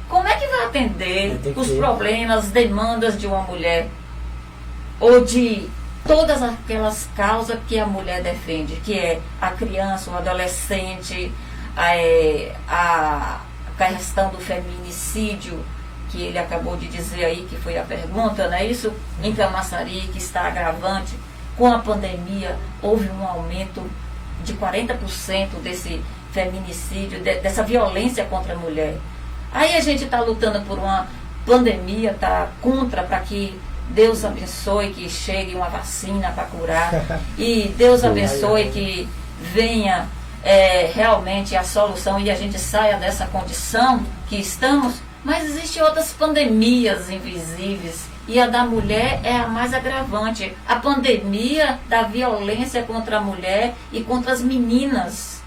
Como é que vai atender os problemas, as demandas de uma mulher? Ou de todas aquelas causas que a mulher defende, que é a criança, o adolescente, a questão do feminicídio, que ele acabou de dizer aí, que foi a pergunta, não é isso? Em Camaçari, que está agravante. Com a pandemia, houve um aumento de 40% desse feminicídio, dessa violência contra a mulher. Aí a gente está lutando por uma pandemia, está contra, para que Deus abençoe que chegue uma vacina para curar. E Deus abençoe que venha realmente a solução e a gente saia dessa condição que estamos. Mas existem outras pandemias invisíveis. E a da mulher é a mais agravante. A pandemia da violência contra a mulher e contra as meninas.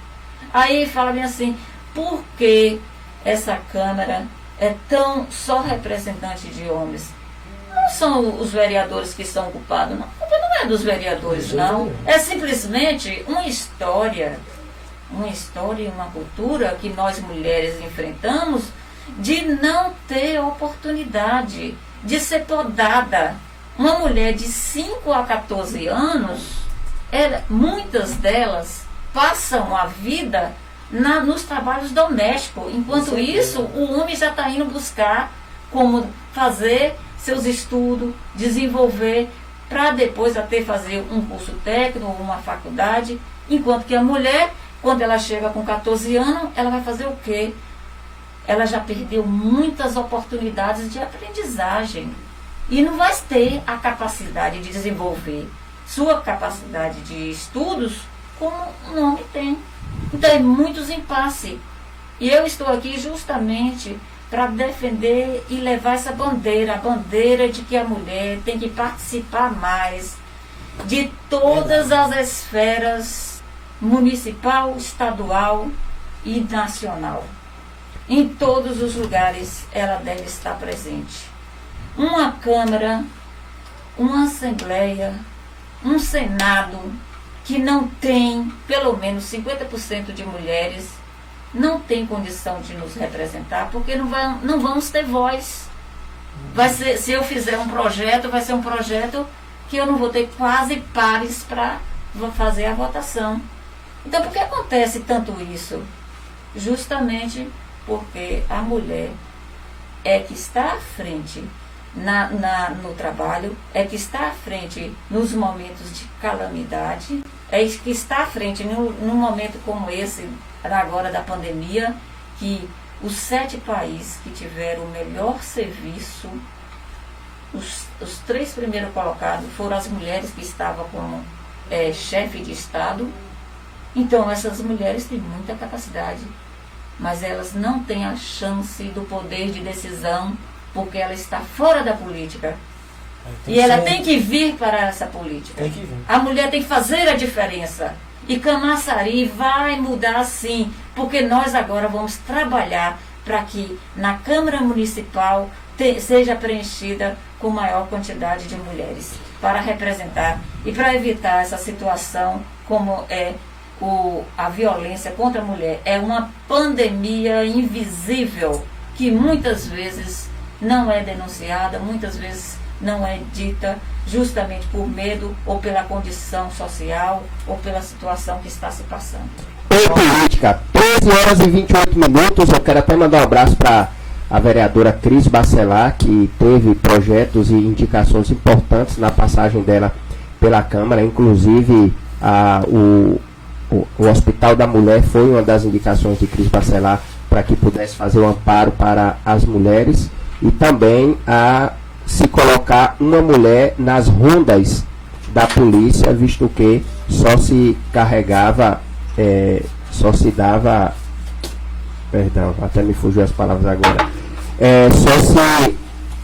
Aí fala-me assim, por que essa Câmara é tão só representante de homens? Não são os vereadores que são culpados, não. A culpa não é dos vereadores, não. É simplesmente uma história e uma cultura que nós mulheres enfrentamos de não ter oportunidade de ser podada. Uma mulher de 5 a 14 anos, muitas delas passam a vida nos trabalhos domésticos. Enquanto isso, o homem já está indo buscar como fazer seus estudos, desenvolver, para depois até fazer um curso técnico ou uma faculdade. Enquanto que a mulher, quando ela chega com 14 anos, ela vai fazer o quê? Ela já perdeu muitas oportunidades de aprendizagem e não vai ter a capacidade de desenvolver sua capacidade de estudos como um homem tem. Então, é muitos impasses. E eu estou aqui justamente para defender e levar essa bandeira, a bandeira de que a mulher tem que participar mais de todas as esferas municipal, estadual e nacional. Em todos os lugares ela deve estar presente. Uma Câmara, uma Assembleia, um Senado que não tem pelo menos 50% de mulheres, não tem condição de nos representar, porque não vamos ter voz. Vai ser, se eu fizer um projeto, vai ser um projeto que eu não vou ter quase pares para fazer a votação. Então, por que acontece tanto isso? Justamente porque a mulher é que está à frente no trabalho, é que está à frente nos momentos de calamidade, é que está à frente num momento como esse, agora da pandemia, que os 7 países que tiveram o melhor serviço, os 3 primeiros colocados foram as mulheres que estavam como chefe de Estado. Então, essas mulheres têm muita capacidade, mas elas não têm a chance do poder de decisão, porque ela está fora da política. E ela tem que vir para essa política. Tem que vir. A mulher tem que fazer a diferença. E Camaçari vai mudar sim, porque nós agora vamos trabalhar para que na Câmara Municipal seja preenchida com maior quantidade de mulheres, para representar e para evitar essa situação como é a violência contra a mulher. É uma pandemia invisível que muitas vezes não é denunciada, muitas vezes não é dita, justamente por medo ou pela condição social ou pela situação que está se passando. Política, 13h28. Eu quero até mandar um abraço para a vereadora Cris Bacelar, que teve projetos e indicações importantes na passagem dela pela Câmara, inclusive o Hospital da Mulher foi uma das indicações de Cris Bacelar para que pudesse fazer o amparo para as mulheres, e também se colocar uma mulher nas rondas da polícia, visto que só se carregava, só se dava, perdão, até me fugiu as palavras agora,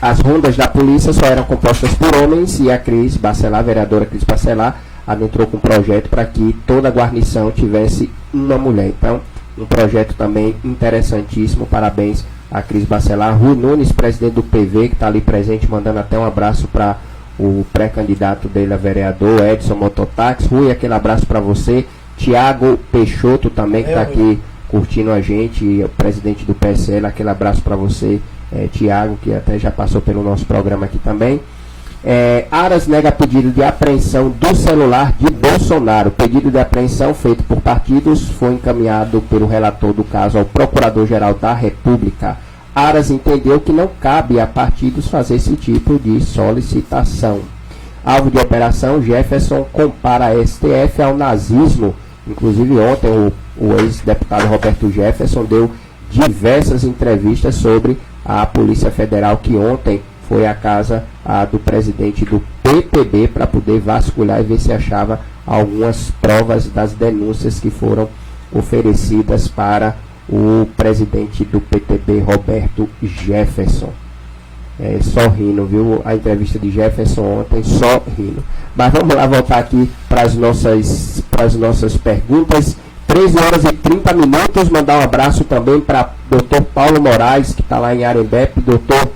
as rondas da polícia só eram compostas por homens, e a Cris Bacelar, a vereadora Cris Bacelar, adentrou com um projeto para que toda a guarnição tivesse uma mulher. Então, um projeto também interessantíssimo. Parabéns a Cris Bacelar. Rui Nunes, presidente do PV, que está ali presente, mandando até um abraço para o pré-candidato dele a vereador, Edson Mototáxi. Rui, aquele abraço para você. Tiago Peixoto também, que está aqui curtindo a gente, e o presidente do PSL, aquele abraço para você, Tiago, que até já passou pelo nosso programa aqui também. Aras nega pedido de apreensão do celular de Bolsonaro. O pedido de apreensão feito por partidos foi encaminhado pelo relator do caso ao Procurador-Geral da República. Aras entendeu que não cabe a partidos fazer esse tipo de solicitação. Alvo de operação, Jefferson compara a STF ao nazismo. Inclusive ontem o ex-deputado Roberto Jefferson deu diversas entrevistas sobre a Polícia Federal, que ontem foi à casa do presidente do PTB para poder vasculhar e ver se achava algumas provas das denúncias que foram oferecidas para o presidente do PTB, Roberto Jefferson. Só rindo, viu? A entrevista de Jefferson ontem, só rindo. Mas vamos lá voltar aqui para as nossas perguntas. 13h30. Mandar um abraço também para Dr. Paulo Moraes, que está lá em Arembepe. Dr.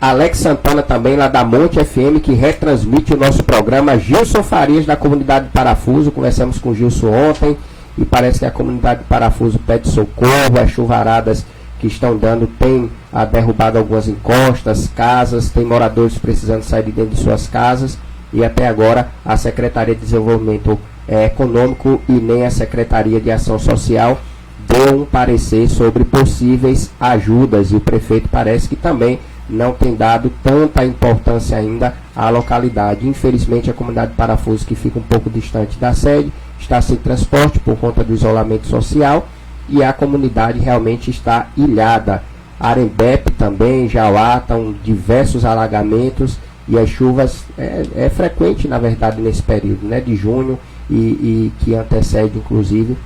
Alex Santana também, lá da Monte FM, que retransmite o nosso programa. Gilson Farias, da comunidade de Parafuso. Conversamos com o Gilson ontem e parece que a comunidade de Parafuso pede socorro. As chuvaradas que estão dando tem derrubado algumas encostas, casas, tem moradores precisando sair de dentro de suas casas, e até agora a Secretaria de Desenvolvimento Econômico e nem a Secretaria de Ação Social deu um parecer sobre possíveis ajudas, e o prefeito parece que também não tem dado tanta importância ainda à localidade. Infelizmente, a comunidade de Parafuso, que fica um pouco distante da sede, está sem transporte por conta do isolamento social, e a comunidade realmente está ilhada. Arembepe também, Jauá, estão diversos alagamentos, e as chuvas é frequente, na verdade, nesse período, né, de junho, e que antecede, inclusive,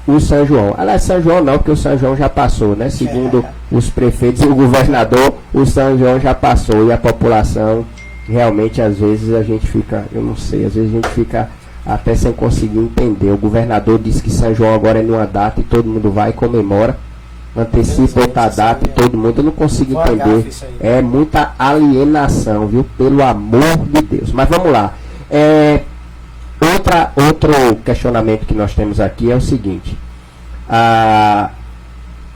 o São João. Aliás, São João não, porque o São João já passou, né? Segundo os prefeitos e o governador, o São João já passou, e a população, realmente, às vezes a gente fica, eu não sei, às vezes a gente fica até sem conseguir entender. O governador disse que São João agora é numa data e todo mundo vai e comemora. Antecipa outra data e todo mundo, eu não consigo entender. É muita alienação, viu? Pelo amor de Deus. Mas vamos lá. Outro questionamento que nós temos aqui é o seguinte.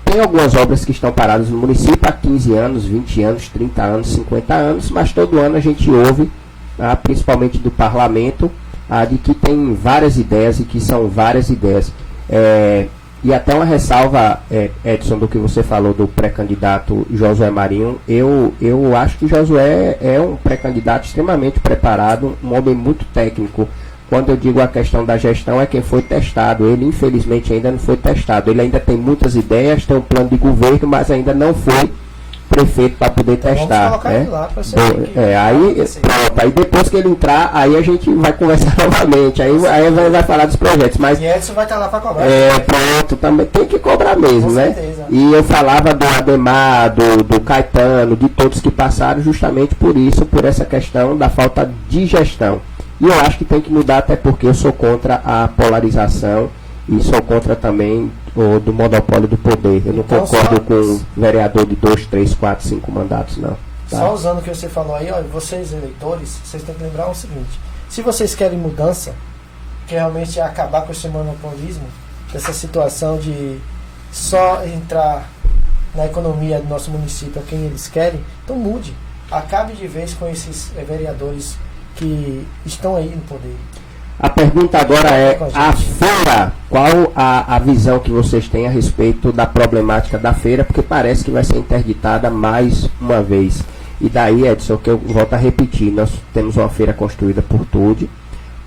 Tem algumas obras que estão paradas no município há 15 anos, 20 anos, 30 anos, 50 anos, mas todo ano a gente ouve, principalmente do parlamento, de que tem várias ideias e que são várias ideias. E até uma ressalva, Edson, do que você falou do pré-candidato Josué Marinho. Eu acho que Josué é um pré-candidato extremamente preparado, um homem muito técnico. Quando eu digo a questão da gestão, é quem foi testado. Ele, infelizmente, ainda não foi testado. Ele ainda tem muitas ideias, tem um plano de governo, mas ainda não foi prefeito para poder testar. Aí depois que ele entrar, aí a gente vai conversar novamente. Aí vai falar dos projetos. Mas, e Edson vai estar lá para cobrar. Pronto, também tem que cobrar mesmo, com né? certeza. E eu falava do Ademar, do Caetano, de todos que passaram justamente por isso, por essa questão da falta de gestão. E eu acho que tem que mudar, até porque eu sou contra a polarização e sou contra também do monopólio do poder. Eu não concordo com o vereador de 2, 3, 4, 5 mandatos, não. Tá? Só usando o que você falou aí, olha, vocês eleitores, vocês têm que lembrar o seguinte: se vocês querem mudança, que realmente é acabar com esse monopolismo, dessa situação de só entrar na economia do nosso município a quem eles querem, então mude. Acabe de vez com esses vereadores que estão aí no poder. A pergunta agora é, a feira, qual a visão que vocês têm a respeito da problemática da feira, porque parece que vai ser interditada mais uma vez. E daí, Edson, que eu volto a repetir, nós temos uma feira construída por Tude,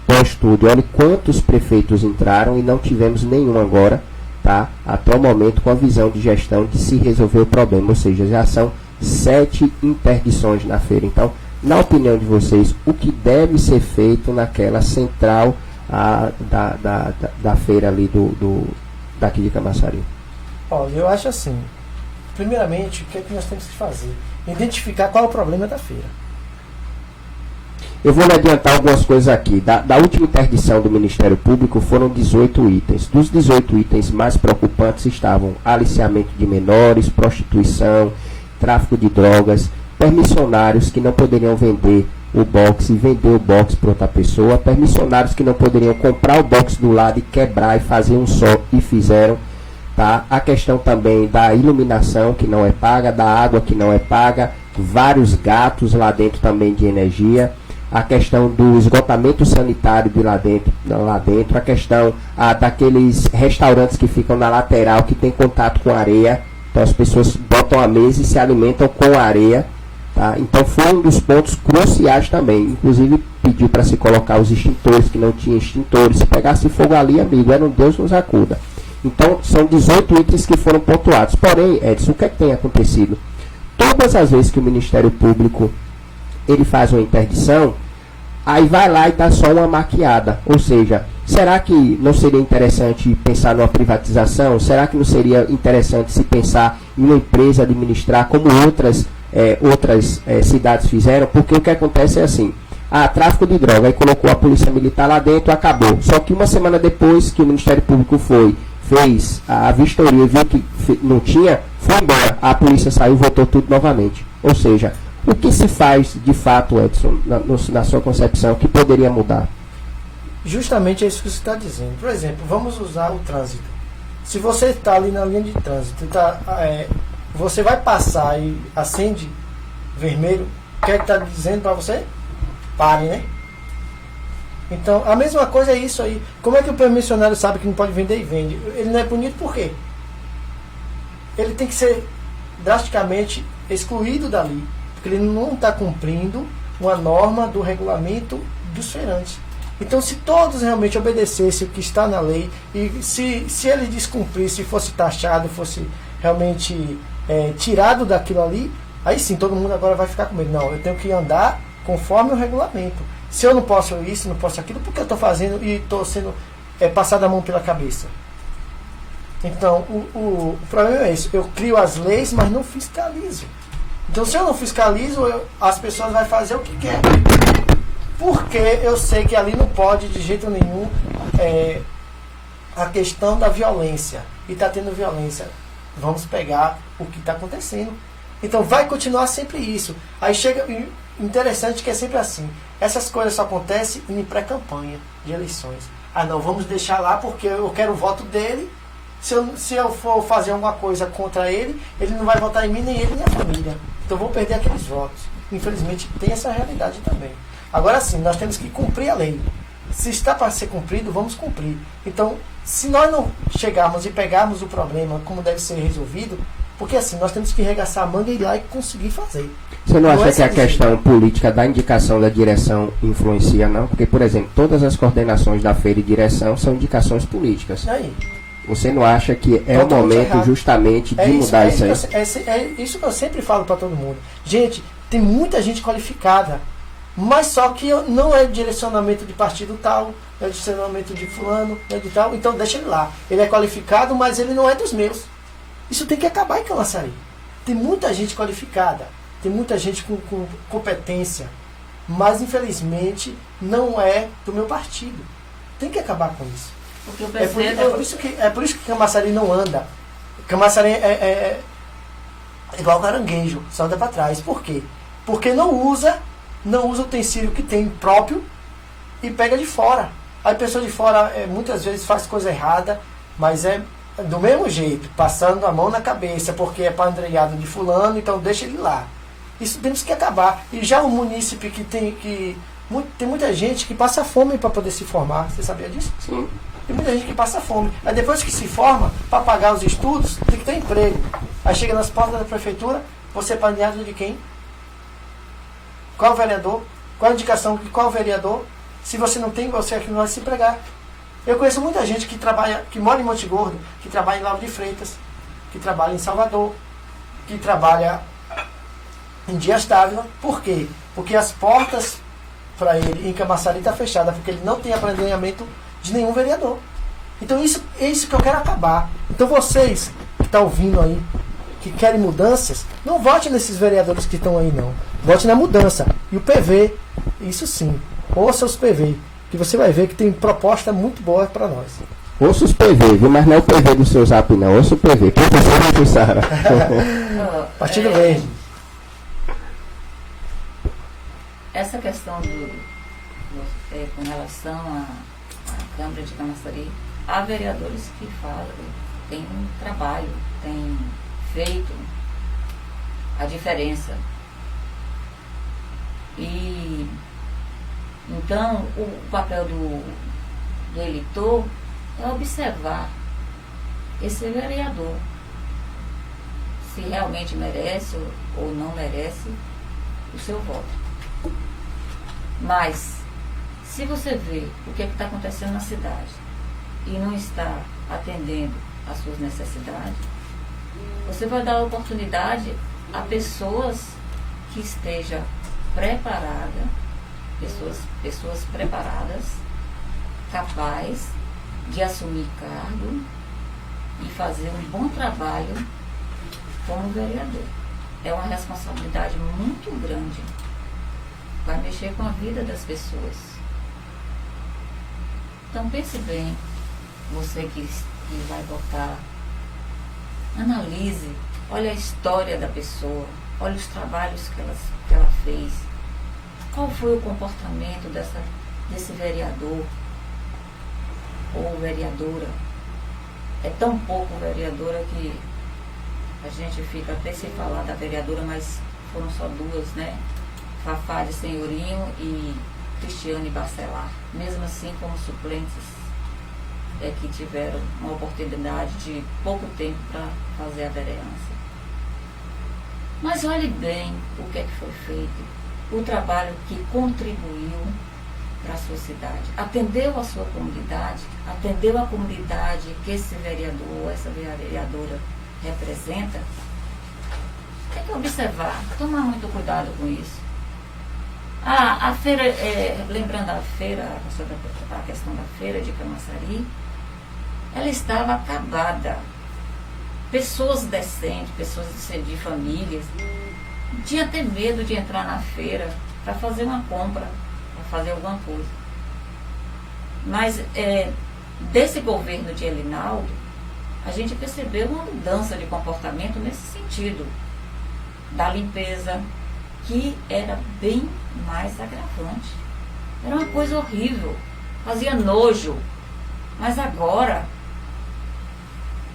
pós-Tude, olha quantos prefeitos entraram e não tivemos nenhum agora, tá? Até o momento, com a visão de gestão de se resolver o problema, ou seja, já são 7 interdições na feira. Então, na opinião de vocês, o que deve ser feito naquela central da feira ali daqui de Camaçari? Olha, eu acho assim, primeiramente, o que é que nós temos que fazer? Identificar qual é o problema da feira. Eu vou lhe adiantar algumas coisas aqui. Da última interdição do Ministério Público foram 18 itens. Dos 18 itens mais preocupantes estavam aliciamento de menores, prostituição, tráfico de drogas, permissionários que não poderiam vender o box e vender o box para outra pessoa, permissionários que não poderiam comprar o box do lado e quebrar e fazer um só e fizeram, tá? A questão também da iluminação que não é paga, da água que não é paga, vários gatos lá dentro também de energia, a questão do esgotamento sanitário de lá dentro, a questão daqueles restaurantes que ficam na lateral que tem contato com areia, então as pessoas botam a mesa e se alimentam com areia. Tá? Então foi um dos pontos cruciais também. Inclusive pediu para se colocar os extintores, que não tinha extintores. Se pegasse fogo ali, amigo, era um Deus nos acuda. Então são 18 itens que foram pontuados. Porém, Edson, o que é que tem acontecido? Todas as vezes que o Ministério Público ele faz uma interdição, aí vai lá e dá só uma maquiada. Ou seja, será que não seria interessante pensar numa privatização? Será que não seria interessante se pensar em uma empresa administrar como outras cidades fizeram? Porque o que acontece é assim, tráfico de droga, aí colocou a polícia militar lá dentro, acabou. Só que uma semana depois que o Ministério Público fez a vistoria e viu que não tinha, foi embora, a polícia saiu, voltou tudo novamente. Ou seja, o que se faz de fato, Edson, na sua concepção, que poderia mudar? Justamente é isso que você está dizendo. Por exemplo, vamos usar o trânsito. Se você está ali na linha de trânsito, você vai passar e acende vermelho, o que é que está dizendo para você? Pare, né? Então, a mesma coisa é isso aí. Como é que o permissionário sabe que não pode vender e vende? Ele não é punido por quê? Ele tem que ser drasticamente excluído dali, porque ele não está cumprindo uma norma do regulamento dos feirantes. Então, se todos realmente obedecessem o que está na lei, e se ele descumprisse, fosse taxado, fosse realmente tirado daquilo ali, aí sim, todo mundo agora vai ficar com medo. Não, eu tenho que andar conforme o regulamento. Se eu não posso isso, não posso aquilo, porque eu estou fazendo e estou sendo passado a mão pela cabeça? Então, o problema é isso. Eu crio as leis, mas não fiscalizo. Então, se eu não fiscalizo, as pessoas vão fazer o que querem. Porque eu sei que ali não pode de jeito nenhum a questão da violência. E está tendo violência. Vamos pegar o que está acontecendo. Então vai continuar sempre isso. Aí chega, interessante que é sempre assim. Essas coisas só acontecem em pré-campanha de eleições. Ah não, vamos deixar lá porque eu quero o voto dele. Se eu for fazer alguma coisa contra ele, ele não vai votar em mim, nem ele, nem a família. Então eu vou perder aqueles votos. Infelizmente tem essa realidade também. Agora sim, nós temos que cumprir a lei. Se está para ser cumprido, vamos cumprir. Então, se nós não chegarmos e pegarmos o problema como deve ser resolvido, porque assim, nós temos que arregaçar a manga e ir lá e conseguir fazer. Você não acha que a questão política da indicação da direção influencia, não? Porque, por exemplo, todas as coordenações da feira e direção são indicações políticas. Aí. Você não acha que é o momento justamente de mudar isso aí? É isso que eu sempre falo para todo mundo. Gente, tem muita gente qualificada, mas só que não é direcionamento de partido tal, não é direcionamento de fulano, não é de tal, então deixa ele lá. Ele é qualificado, mas ele não é dos meus. Isso tem que acabar em Camaçari. Tem muita gente qualificada, tem muita gente com competência, mas infelizmente não é do meu partido. Tem que acabar com isso. É por isso que Camaçari não anda. Camaçari é igual caranguejo, só anda para trás. Por quê? Porque não usa o utensílio que tem próprio e pega de fora. A pessoa de fora muitas vezes faz coisa errada, mas é do mesmo jeito, passando a mão na cabeça, porque é pandreado de fulano, então deixa ele lá. Isso temos que acabar. E já o munícipe tem muita gente que passa fome para poder se formar. Você sabia disso? Sim. Tem muita gente que passa fome. Aí depois que se forma, para pagar os estudos, tem que ter emprego. Aí chega nas portas da prefeitura, você é paneado de quem? Qual vereador? Qual a indicação de qual vereador? Se você não tem, você aqui não vai se empregar. Eu conheço muita gente que trabalha, que mora em Monte Gordo, que trabalha em Lauro de Freitas, que trabalha em Salvador, que trabalha em Dias Dávila. Por quê? Porque as portas para ele em Camaçari estão fechadas, porque ele não tem apadrinhamento de nenhum vereador. Então é isso que eu quero acabar. Então vocês que estão ouvindo aí, que querem mudanças, não vote nesses vereadores que estão aí não. Vote na mudança. E o PV, isso sim, ouça os PV, que você vai ver que tem proposta muito boa para nós. Ouça os PV, viu? Mas não é o PV do seu zap não, ouça o PV. Professor Jussara. Partido Verde. Essa questão com relação à Câmara de Camaçari, há vereadores que têm um trabalho, têm feito a diferença. E então o papel do eleitor é observar esse vereador, se realmente merece ou não merece o seu voto. Mas se você vê o que está acontecendo na cidade e não está atendendo às suas necessidades, você vai dar oportunidade a pessoas que estejam preparadas, pessoas preparadas, capazes de assumir cargo e fazer um bom trabalho como vereador. É uma responsabilidade muito grande. Vai mexer com a vida das pessoas. Então pense bem, você que vai votar, analise, olha a história da pessoa, olha os trabalhos que ela fez, qual foi o comportamento desse vereador ou vereadora. É tão pouco vereadora que a gente fica até sem falar da vereadora, mas foram só duas, né? Fafá de Senhorinho e Cristiane Bacelar. Mesmo assim, como suplentes, que tiveram uma oportunidade de pouco tempo para fazer a vereança. Mas olhe bem o que foi feito, o trabalho que contribuiu para a sua cidade. Atendeu a sua comunidade, atendeu a comunidade que esse vereador ou essa vereadora representa. Tem que observar, tomar muito cuidado com isso. A feira, lembrando a feira, a questão da feira de Camaçari, ela estava acabada. Pessoas decentes, pessoas de famílias, tinha até medo de entrar na feira para fazer uma compra, para fazer alguma coisa. Mas desse governo de Elinaldo, a gente percebeu uma mudança de comportamento nesse sentido, da limpeza, que era bem mais agravante. Era uma coisa horrível, fazia nojo. Mas agora,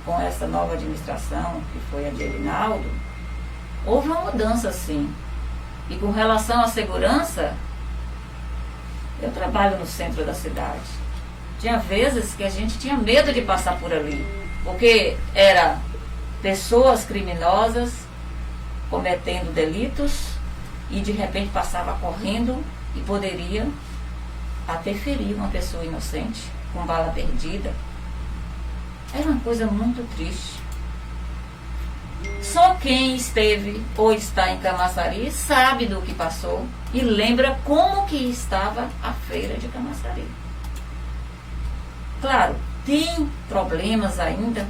com essa nova administração, que foi a de Elinaldo, houve uma mudança sim. E com relação à segurança, eu trabalho no centro da cidade. Tinha vezes que a gente tinha medo de passar por ali, porque eram pessoas criminosas cometendo delitos e de repente passava correndo e poderia até ferir uma pessoa inocente com bala perdida. Era uma coisa muito triste. Só quem esteve ou está em Camaçari sabe do que passou e lembra como que estava a feira de Camaçari. Claro, tem problemas ainda.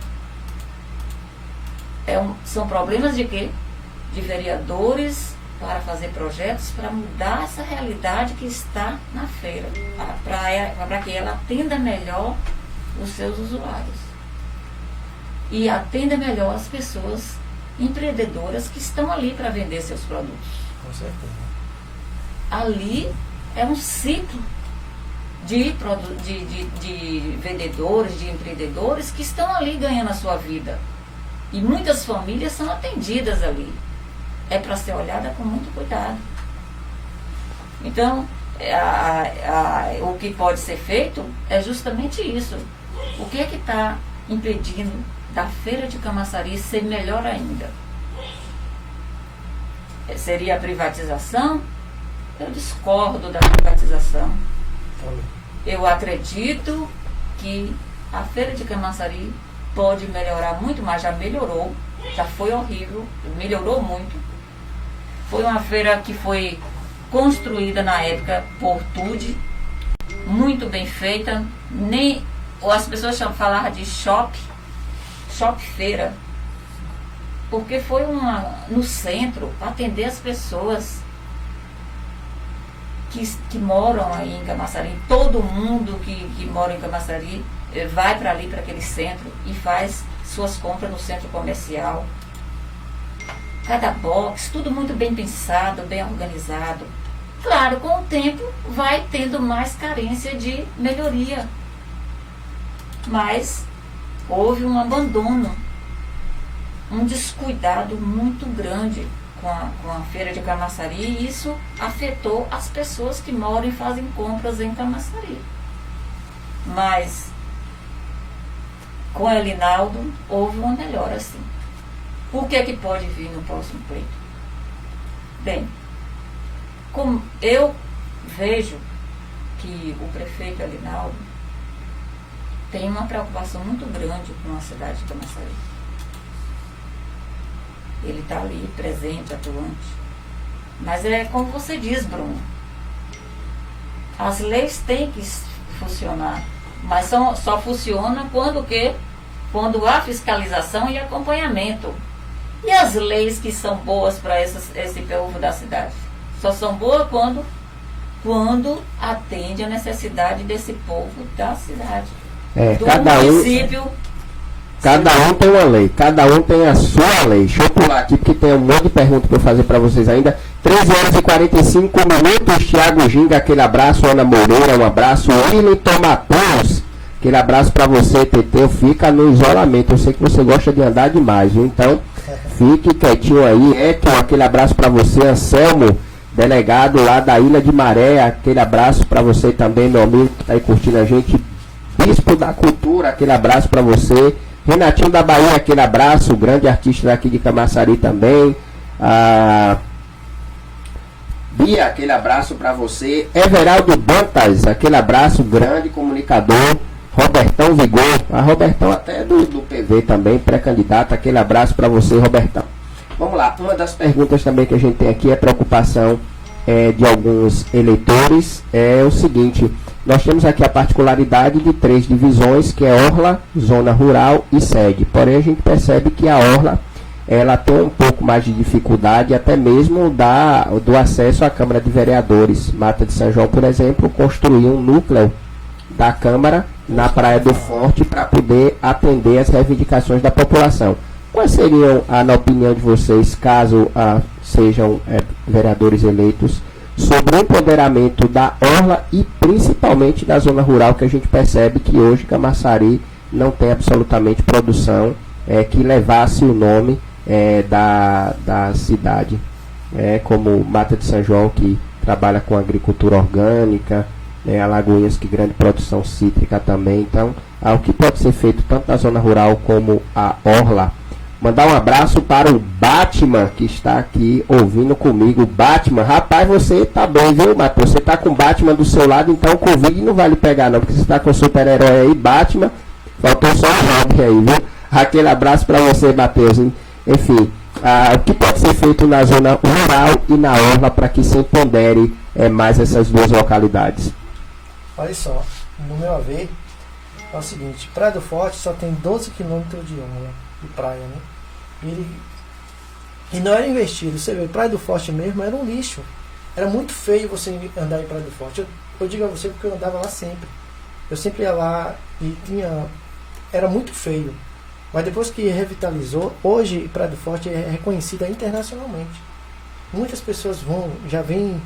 São problemas de quê? De vereadores para fazer projetos para mudar essa realidade que está na feira, para que ela atenda melhor os seus usuários e atenda melhor as pessoas empreendedoras que estão ali para vender seus produtos. Com certeza. Ali é um ciclo de vendedores, de empreendedores que estão ali ganhando a sua vida. E muitas famílias são atendidas ali. É para ser olhada com muito cuidado. Então, o que pode ser feito é justamente isso. O que é que está impedindo da feira de Camaçari ser melhor ainda? Seria a privatização? Eu discordo da privatização. Eu acredito que a feira de Camaçari pode melhorar muito mais, já melhorou, já foi horrível, melhorou muito. Foi uma feira que foi construída na época por Tude, muito bem feita, as pessoas falavam de shop feira, porque foi no centro, para atender as pessoas que moram aí em Camaçari. Todo mundo que mora em Camaçari vai para ali, para aquele centro, e faz suas compras no centro comercial. Cada box, tudo muito bem pensado, bem organizado. Claro, com o tempo vai tendo mais carência de melhoria. Mas houve um abandono, um descuidado muito grande com a feira de Camaçari, e isso afetou as pessoas que moram e fazem compras em Camaçari. Mas com Elinaldo houve uma melhora, sim. O que é que pode vir no próximo pleito? Bem, como eu vejo que o prefeito Elinaldo tem uma preocupação muito grande com a cidade de Camaçari. Ele está ali, presente, atuante. Mas é como você diz, Bruno. As leis têm que funcionar, mas só funciona quando há fiscalização e acompanhamento. E as leis que são boas para esse povo da cidade? Só são boas quando atende a necessidade desse povo da cidade. Do município. Cada um tem uma lei, cada um tem a sua lei. Deixa eu pular aqui, porque tem um monte de perguntas para eu fazer para vocês ainda. 13 horas e 45 minutos. Thiago Ginga, aquele abraço. Ana Moreira, um abraço. Wellington Matheus, aquele abraço para você, Teteu. Fica no isolamento. Eu sei que você gosta de andar demais, viu? Então, fique quietinho aí. Eton, aquele abraço para você. Anselmo, delegado lá da Ilha de Maré, aquele abraço para você também, meu amigo, que está aí curtindo a gente. Bispo da Cultura, aquele abraço para você. Renatinho da Bahia, aquele abraço, grande artista daqui de Camaçari também. Bia, aquele abraço para você. Everaldo Bantas, aquele abraço, grande comunicador. Robertão Vigor, a Robertão até do PV também, pré-candidato, aquele abraço para você, Robertão. Vamos lá, uma das perguntas também que a gente tem aqui é preocupação de alguns eleitores, é o seguinte: nós temos aqui a particularidade de 3 divisões, que é Orla, Zona Rural e Sede. Porém, a gente percebe que a Orla ela tem um pouco mais de dificuldade até mesmo do acesso à Câmara de Vereadores. Mata de São João, por exemplo, construiu um núcleo da Câmara na Praia do Forte para poder atender as reivindicações da população. Quais seriam, na opinião de vocês, caso sejam vereadores eleitos, sobre o empoderamento da orla e principalmente da zona rural, que a gente percebe que hoje Camaçari não tem absolutamente produção que levasse o nome da cidade, como Mata de São João, que trabalha com agricultura orgânica, Alagoinhas, que grande produção cítrica também. Então, o que pode ser feito tanto na zona rural como a orla. Mandar um abraço para o Batman, que está aqui ouvindo comigo. Batman, rapaz, você tá bem, viu, Matheus? Você tá com o Batman do seu lado, então o Covid não vai lhe pegar não, porque você está com o super-herói aí, Batman. Faltou só o Robin aí, viu? Aquele abraço para você, Matheus. Enfim, o que pode ser feito na zona rural e na orla para que se empodere mais essas duas localidades? Olha só, no meu haver, é o seguinte, Praia do Forte só tem 12 quilômetros de orla, de praia, né? E não era investido. Você vê, Praia do Forte mesmo era um lixo. Era muito feio você andar em Praia do Forte. Eu digo a você porque eu andava lá sempre. Eu sempre ia lá e era muito feio. Mas depois que revitalizou, hoje Praia do Forte é reconhecida internacionalmente. Muitas pessoas já vem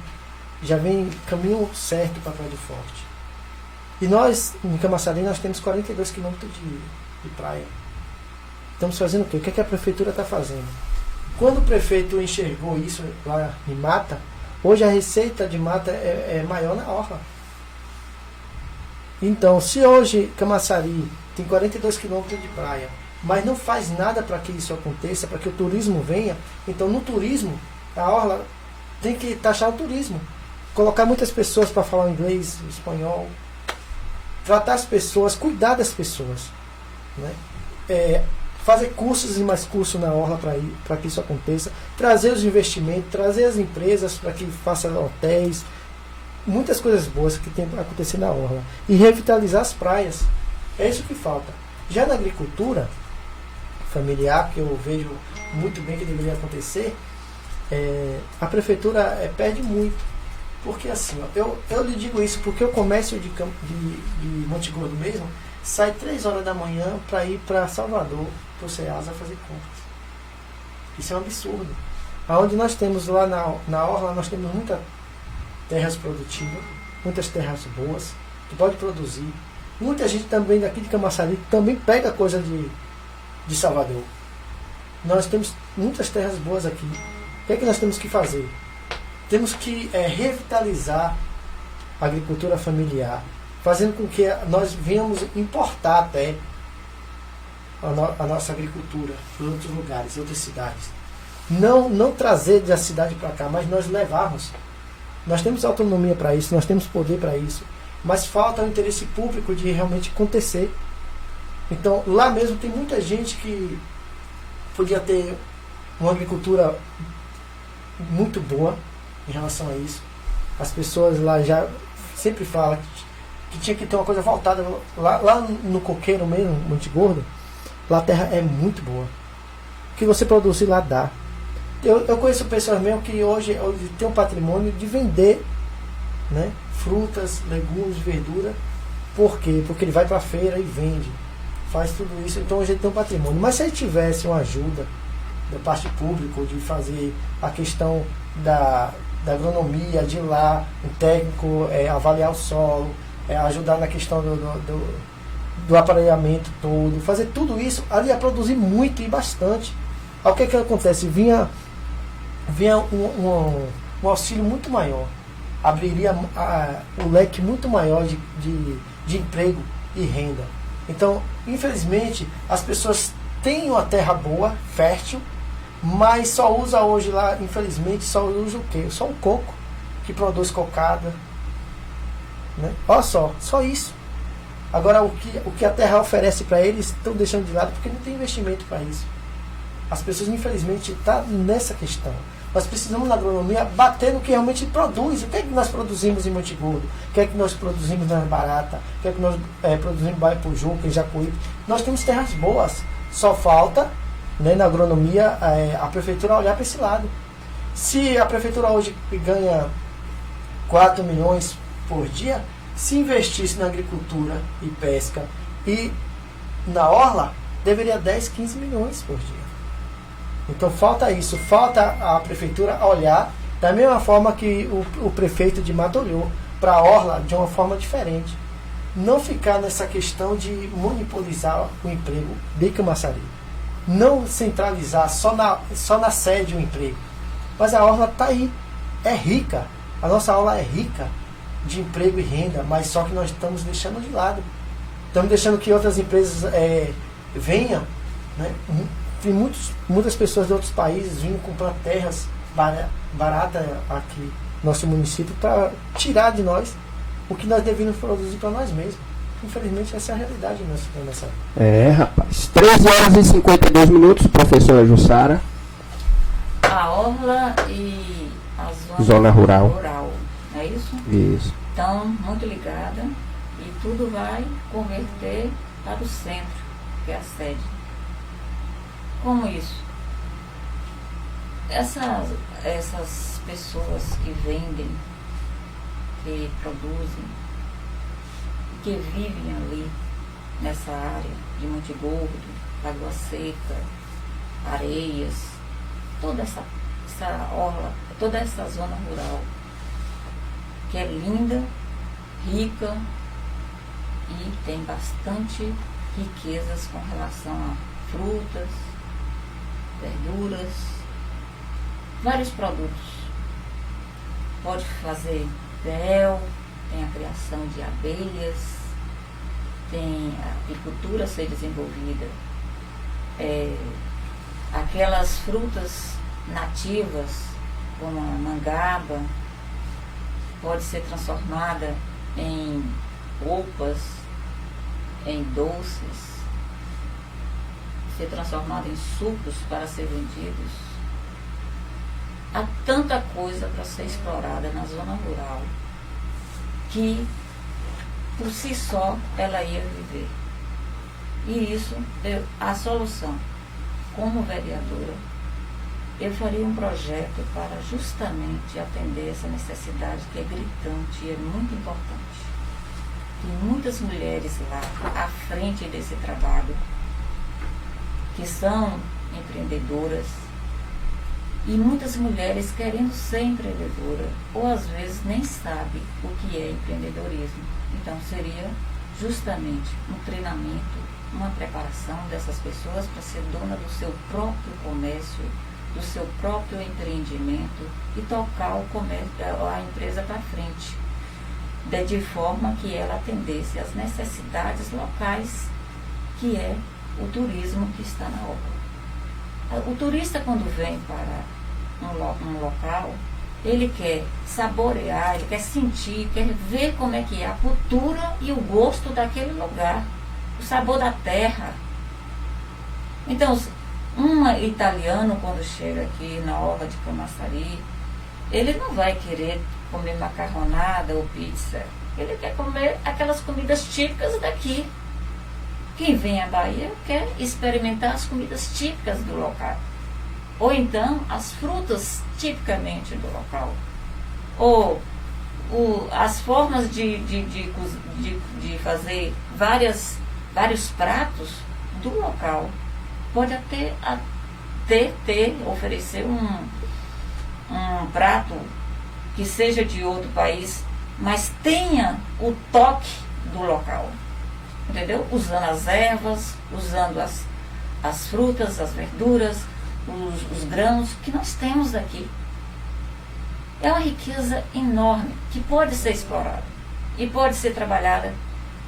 caminho certo para Praia do Forte. E nós, em Camaçari, nós temos 42 quilômetros de praia. Estamos fazendo o quê? O que a prefeitura está fazendo? Quando o prefeito enxergou isso lá em Mata, hoje a receita de Mata é maior na orla. Então, se hoje Camaçari tem 42 quilômetros de praia, mas não faz nada para que isso aconteça, para que o turismo venha, então no turismo, a orla tem que taxar o turismo. Colocar muitas pessoas para falar inglês, espanhol, tratar as pessoas, cuidar das pessoas, né? Fazer cursos e mais cursos na orla para que isso aconteça, trazer os investimentos, trazer as empresas para que façam hotéis, muitas coisas boas que tem para acontecer na orla, e revitalizar as praias. É isso que falta. Já na agricultura familiar, que eu vejo muito bem que deveria acontecer, a prefeitura perde muito. Porque assim, eu lhe digo isso porque o comércio de Monte Gordo mesmo sai 3 horas da manhã para ir para Salvador, para o Ceasa, fazer compras. Isso é um absurdo. Aonde nós temos lá na orla, nós temos muitas terras produtivas, muitas terras boas, que pode produzir. Muita gente também daqui de Camaçari também pega coisa de Salvador. Nós temos muitas terras boas aqui. O que é que nós temos que fazer? Temos que revitalizar a agricultura familiar, fazendo com que nós venhamos importar até a nossa agricultura para outros lugares, outras cidades. Não trazer da cidade para cá, mas nós levarmos. Nós temos autonomia para isso, nós temos poder para isso, mas falta o interesse público de realmente acontecer. Então, lá mesmo tem muita gente que podia ter uma agricultura muito boa em relação a isso. As pessoas lá já sempre falam que tinha que ter uma coisa voltada. Lá no Coqueiro mesmo, Monte Gordo, lá a terra é muito boa. O que você produzir lá dá. Eu conheço pessoas mesmo que hoje tem um patrimônio de vender, né, frutas, legumes, verdura. Por quê? Porque ele vai para a feira e vende. Faz tudo isso. Então hoje ele tem um patrimônio. Mas se ele tivesse uma ajuda da parte pública, de fazer a questão da agronomia, de ir lá, o técnico avaliar o solo, ajudar na questão do aparelhamento todo, fazer tudo isso, ali ia produzir muito e bastante. Aí o que acontece? Vinha um auxílio muito maior, abriria o leque muito maior de emprego e renda. Então, infelizmente, as pessoas têm uma terra boa, fértil, mas só usa hoje lá, infelizmente, só usa o quê? Só o coco, que produz cocada, né? Olha só isso. Agora, o que a terra oferece para eles, estão deixando de lado porque não tem investimento para isso. As pessoas, infelizmente, estão nessa questão. Nós precisamos, na agronomia, bater no que realmente produz. O que é que nós produzimos em Monte Gordo? O que é que nós produzimos na Barata? O que é que nós produzimos em Baiapujuca, em Jacuípe? Nós temos terras boas. Só falta né, na agronomia, a prefeitura olhar para esse lado. Se a prefeitura hoje ganha 4 milhões por dia, se investisse na agricultura e pesca e na orla, deveria 10, 15 milhões por dia. Então falta isso, falta a prefeitura olhar da mesma forma que o prefeito de Mato olhou para a orla de uma forma diferente. Não ficar nessa questão de monopolizar o emprego de Camaçari. Não centralizar só na sede o emprego. Mas a orla está aí, é rica. A nossa orla é rica de emprego e renda, mas só que nós estamos deixando de lado. Estamos deixando que outras empresas venham, né? Tem muitas pessoas de outros países vindo comprar terras baratas aqui no nosso município para tirar de nós o que nós devemos produzir para nós mesmos. Infelizmente, essa é a realidade nessa. Rapaz. 13 horas e 52 minutos, professora Jussara. A orla e a Zona rural. Não é isso? Isso. Então, muito ligada, e tudo vai converter para o centro, que é a sede. Como isso? Essas pessoas que vendem, que produzem, que vivem ali nessa área de Monte Gordo, Lagoa Seca, Areias, toda essa orla, toda essa zona rural, que é linda, rica e tem bastante riquezas com relação a frutas, verduras, vários produtos. Pode fazer mel, tem a criação de abelhas, tem a apicultura a ser desenvolvida, aquelas frutas nativas, como a mangaba, pode ser transformada em polpas, em doces, ser transformada em sucos para ser vendidos. Há tanta coisa para ser explorada na zona rural que por si só ela ia viver. E isso, a solução, como vereadora, eu faria um projeto para justamente atender essa necessidade que é gritante e é muito importante. Tem muitas mulheres lá à frente desse trabalho que são empreendedoras e muitas mulheres querendo ser empreendedora ou às vezes nem sabe o que é empreendedorismo. Então seria justamente um treinamento, uma preparação dessas pessoas para ser dona do seu próprio comércio, do seu próprio empreendimento e tocar o comércio, a empresa para frente, de forma que ela atendesse às necessidades locais, que é o turismo que está na obra. O turista, quando vem para um local, ele quer saborear, ele quer sentir, quer ver como é que é a cultura e o gosto daquele lugar, o sabor da terra. Então, um italiano, quando chega aqui na orla de Camaçari, ele não vai querer comer macarronada ou pizza, ele quer comer aquelas comidas típicas daqui. Quem vem à Bahia quer experimentar as comidas típicas do local. Ou então as frutas tipicamente do local. Ou as formas de fazer vários pratos do local. Pode até oferecer um prato que seja de outro país, mas tenha o toque do local. Entendeu? Usando as ervas, usando as frutas, as verduras, os grãos que nós temos aqui. É uma riqueza enorme que pode ser explorada e pode ser trabalhada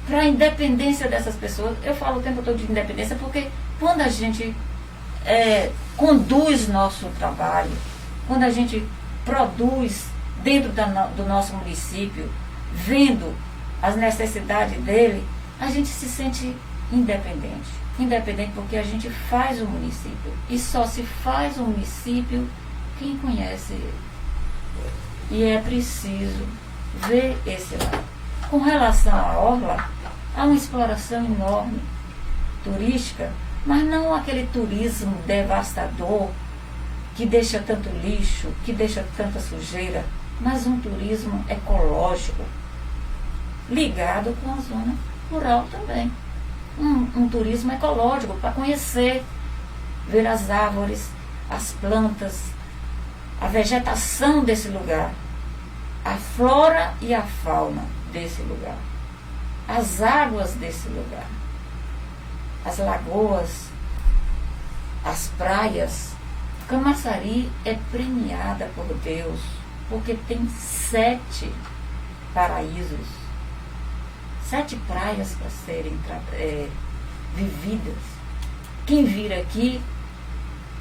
para a independência dessas pessoas. Eu falo o tempo todo de independência porque quando a gente conduz nosso trabalho, quando a gente produz dentro do nosso município, vendo as necessidades dele, a gente se sente independente. Independente porque a gente faz o município. E só se faz o município quem conhece ele. E é preciso ver esse lado. Com relação à orla, há uma exploração enorme turística, mas não aquele turismo devastador que deixa tanto lixo, que deixa tanta sujeira, mas um turismo ecológico, ligado com a zona rural também. Um turismo ecológico para conhecer, ver as árvores, as plantas, a vegetação desse lugar, a flora e a fauna desse lugar, as águas desse lugar, as lagoas, as praias. Camaçari é premiada por Deus, porque tem 7 paraísos, 7 praias para serem vividas. Quem vir aqui,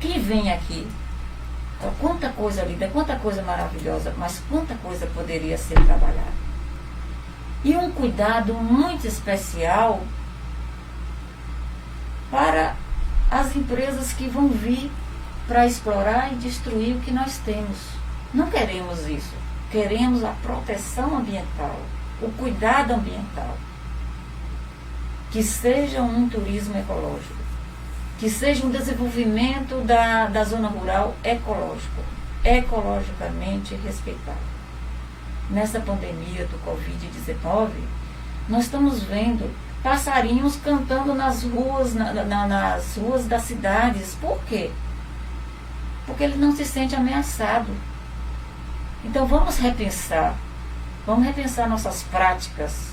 quem vem aqui, quanta coisa linda, quanta coisa maravilhosa, mas quanta coisa poderia ser trabalhada. E um cuidado muito especial para as empresas que vão vir para explorar e destruir o que nós temos. Não queremos isso. Queremos a proteção ambiental, o cuidado ambiental. Que seja um turismo ecológico, que seja um desenvolvimento da zona rural ecológico, ecologicamente respeitado. Nessa pandemia do Covid-19, nós estamos vendo passarinhos cantando nas ruas, nas ruas das cidades. Por quê? Porque ele não se sente ameaçado. Então vamos repensar nossas práticas.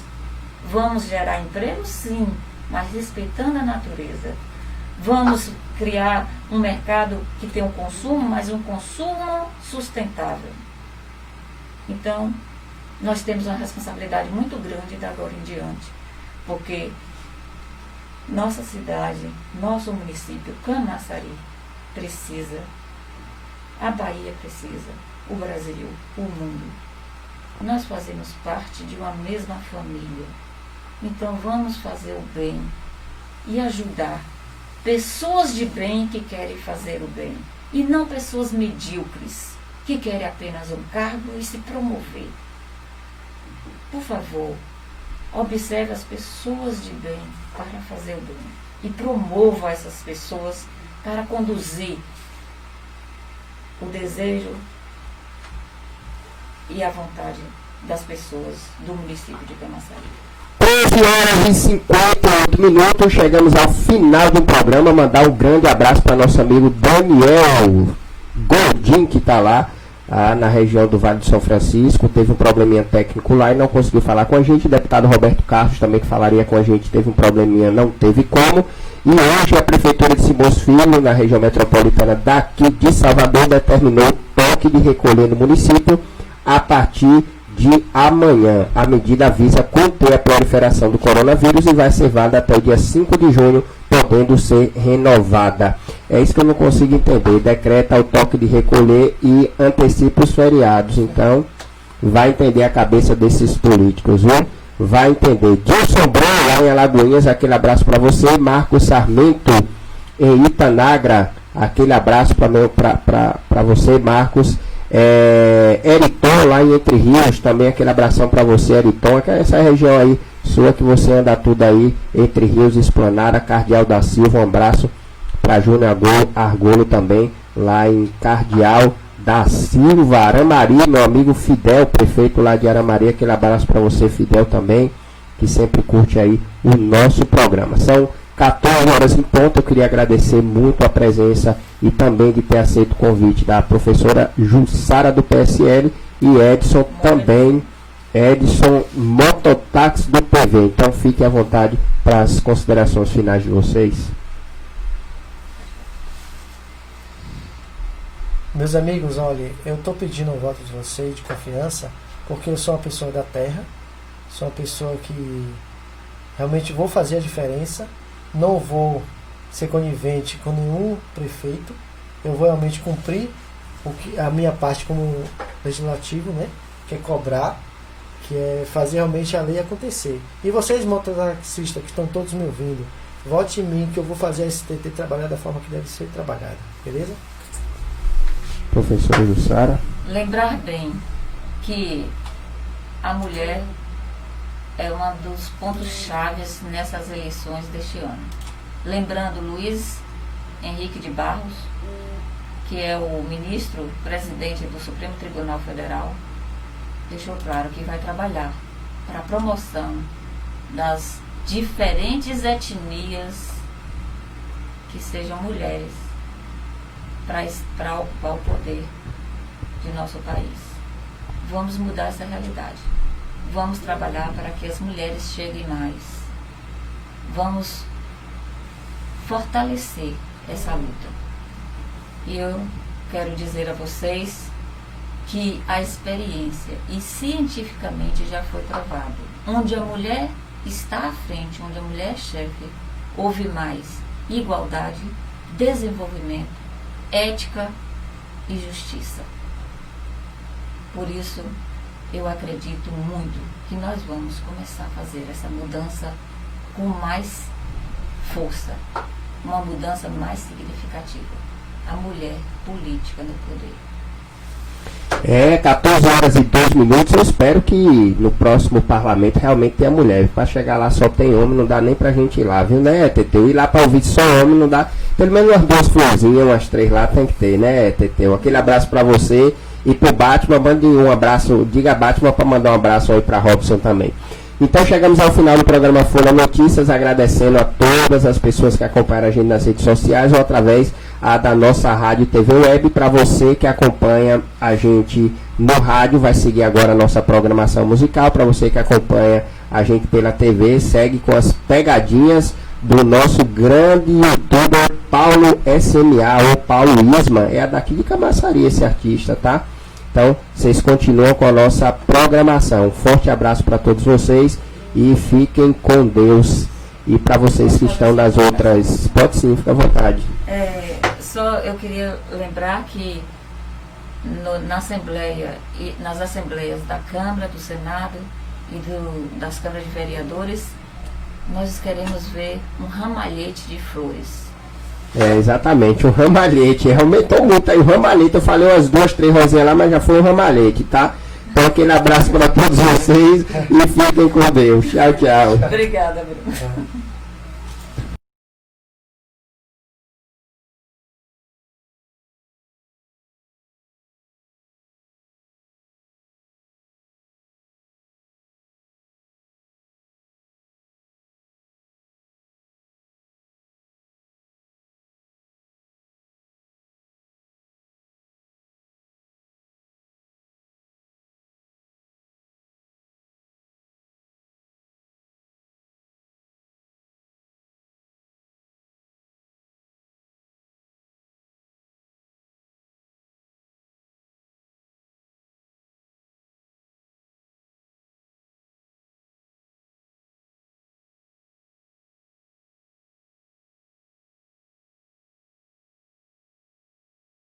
Vamos gerar emprego, sim, mas respeitando a natureza. Vamos criar um mercado que tem um consumo, mas um consumo sustentável. Então, nós temos uma responsabilidade muito grande de agora em diante, porque nossa cidade, nosso município, Camaçari, precisa, a Bahia precisa, o Brasil, o mundo. Nós fazemos parte de uma mesma família. Então vamos fazer o bem e ajudar pessoas de bem que querem fazer o bem, e não pessoas medíocres que querem apenas um cargo e se promover. Por favor, observe as pessoas de bem para fazer o bem e promova essas pessoas para conduzir o desejo e a vontade das pessoas do município de Camaçari. 13h58, chegamos ao final do programa. Mandar um grande abraço para nosso amigo Daniel Godin, que está lá na região do Vale do São Francisco. Teve um probleminha técnico lá e não conseguiu falar com a gente. O deputado Roberto Carlos também, que falaria com a gente, teve um probleminha, não teve como. E hoje a Prefeitura de Simões Filho, na região metropolitana daqui de Salvador, determinou toque de recolher no município a partir de amanhã. A medida visa conter a proliferação do coronavírus e vai ser válida até o dia 5 de junho, podendo ser renovada. É isso que eu não consigo entender. Decreta o toque de recolher e antecipa os feriados. Então, vai entender a cabeça desses políticos, viu? Vai entender. Dilson Brown, lá em Alagoinhas, aquele abraço para você. Marcos Sarmento, em Itanagra, aquele abraço para você, Marcos. Eriton, lá em Entre Rios, também aquele abração para você, Eriton. Essa região aí sua que você anda tudo aí, Entre Rios, Esplanada, Cardeal da Silva. Um abraço para Júnior Argolo também, lá em Cardeal da Silva. Aramari, meu amigo Fidel, prefeito lá de Aramari, aquele abraço para você, Fidel, também, que sempre curte aí o nosso programa. São 14 horas em ponto. Eu queria agradecer muito a presença e também de ter aceito o convite da professora Jussara do PSL e Edson também, Edson Mototáxi do PV. Então fiquem à vontade para as considerações finais de vocês. Meus amigos, olha, eu estou pedindo o voto de vocês de confiança, porque eu sou uma pessoa da terra, sou uma pessoa que realmente vou fazer a diferença. Não vou ser conivente com nenhum prefeito. Eu vou realmente cumprir a minha parte como legislativo, né? Que é cobrar, que é fazer realmente a lei acontecer. E vocês, mototaxistas, que estão todos me ouvindo, vote em mim, que eu vou fazer a STT trabalhar da forma que deve ser trabalhada. Beleza? Professora Jussara. Lembrar bem que a mulher é um dos pontos chaves nessas eleições deste ano. lembrando Luiz Henrique de Barros, que é o ministro presidente do Supremo Tribunal Federal, deixou claro que vai trabalhar para a promoção das diferentes etnias que sejam mulheres para ocupar o poder de nosso país. Vamos mudar essa realidade. Vamos trabalhar para que as mulheres cheguem mais. Vamos fortalecer essa luta. E eu quero dizer a vocês que a experiência, e cientificamente já foi provado, onde a mulher está à frente, onde a mulher é chefe, houve mais igualdade, desenvolvimento, ética e justiça. Por isso, eu acredito muito que nós vamos começar a fazer essa mudança com mais força, uma mudança mais significativa. A mulher política no poder. 14 horas e 2 minutos. Eu espero que no próximo parlamento realmente tenha mulher. Para chegar lá só tem homem, não dá nem pra gente ir lá, viu, né, Teteu? Ir lá pra ouvir só homem não dá. Pelo menos umas 2 florzinhas, umas 3 lá tem que ter, né, Teteu? Aquele abraço pra você e pro Batman. Mande um abraço, diga a Batman pra mandar um abraço aí pra Robson também. Então chegamos ao final do programa Folha Notícias, agradecendo a todas as pessoas que acompanham a gente nas redes sociais ou através da nossa rádio TV Web. Para você que acompanha a gente no rádio, vai seguir agora a nossa programação musical. Para você que acompanha a gente pela TV, segue com as pegadinhas do nosso grande youtuber Paulo SMA ou Paulo Isma. É daqui de Camaçari esse artista, tá? Então, vocês continuam com a nossa programação. Um forte abraço para todos vocês e fiquem com Deus. E para vocês que estão nas outras... Pode sim, fica à vontade. Só eu queria lembrar que na Assembleia, nas Assembleias da Câmara, do Senado e das Câmaras de Vereadores, nós queremos ver um ramalhete de flores. Exatamente, um ramalhete. Aumentou muito aí o ramalhete. Eu falei umas 2, 3 rosinhas lá, mas já foi um ramalhete, tá? Então aquele abraço para todos vocês e fiquem com Deus. Tchau, tchau. Obrigada, Bruno.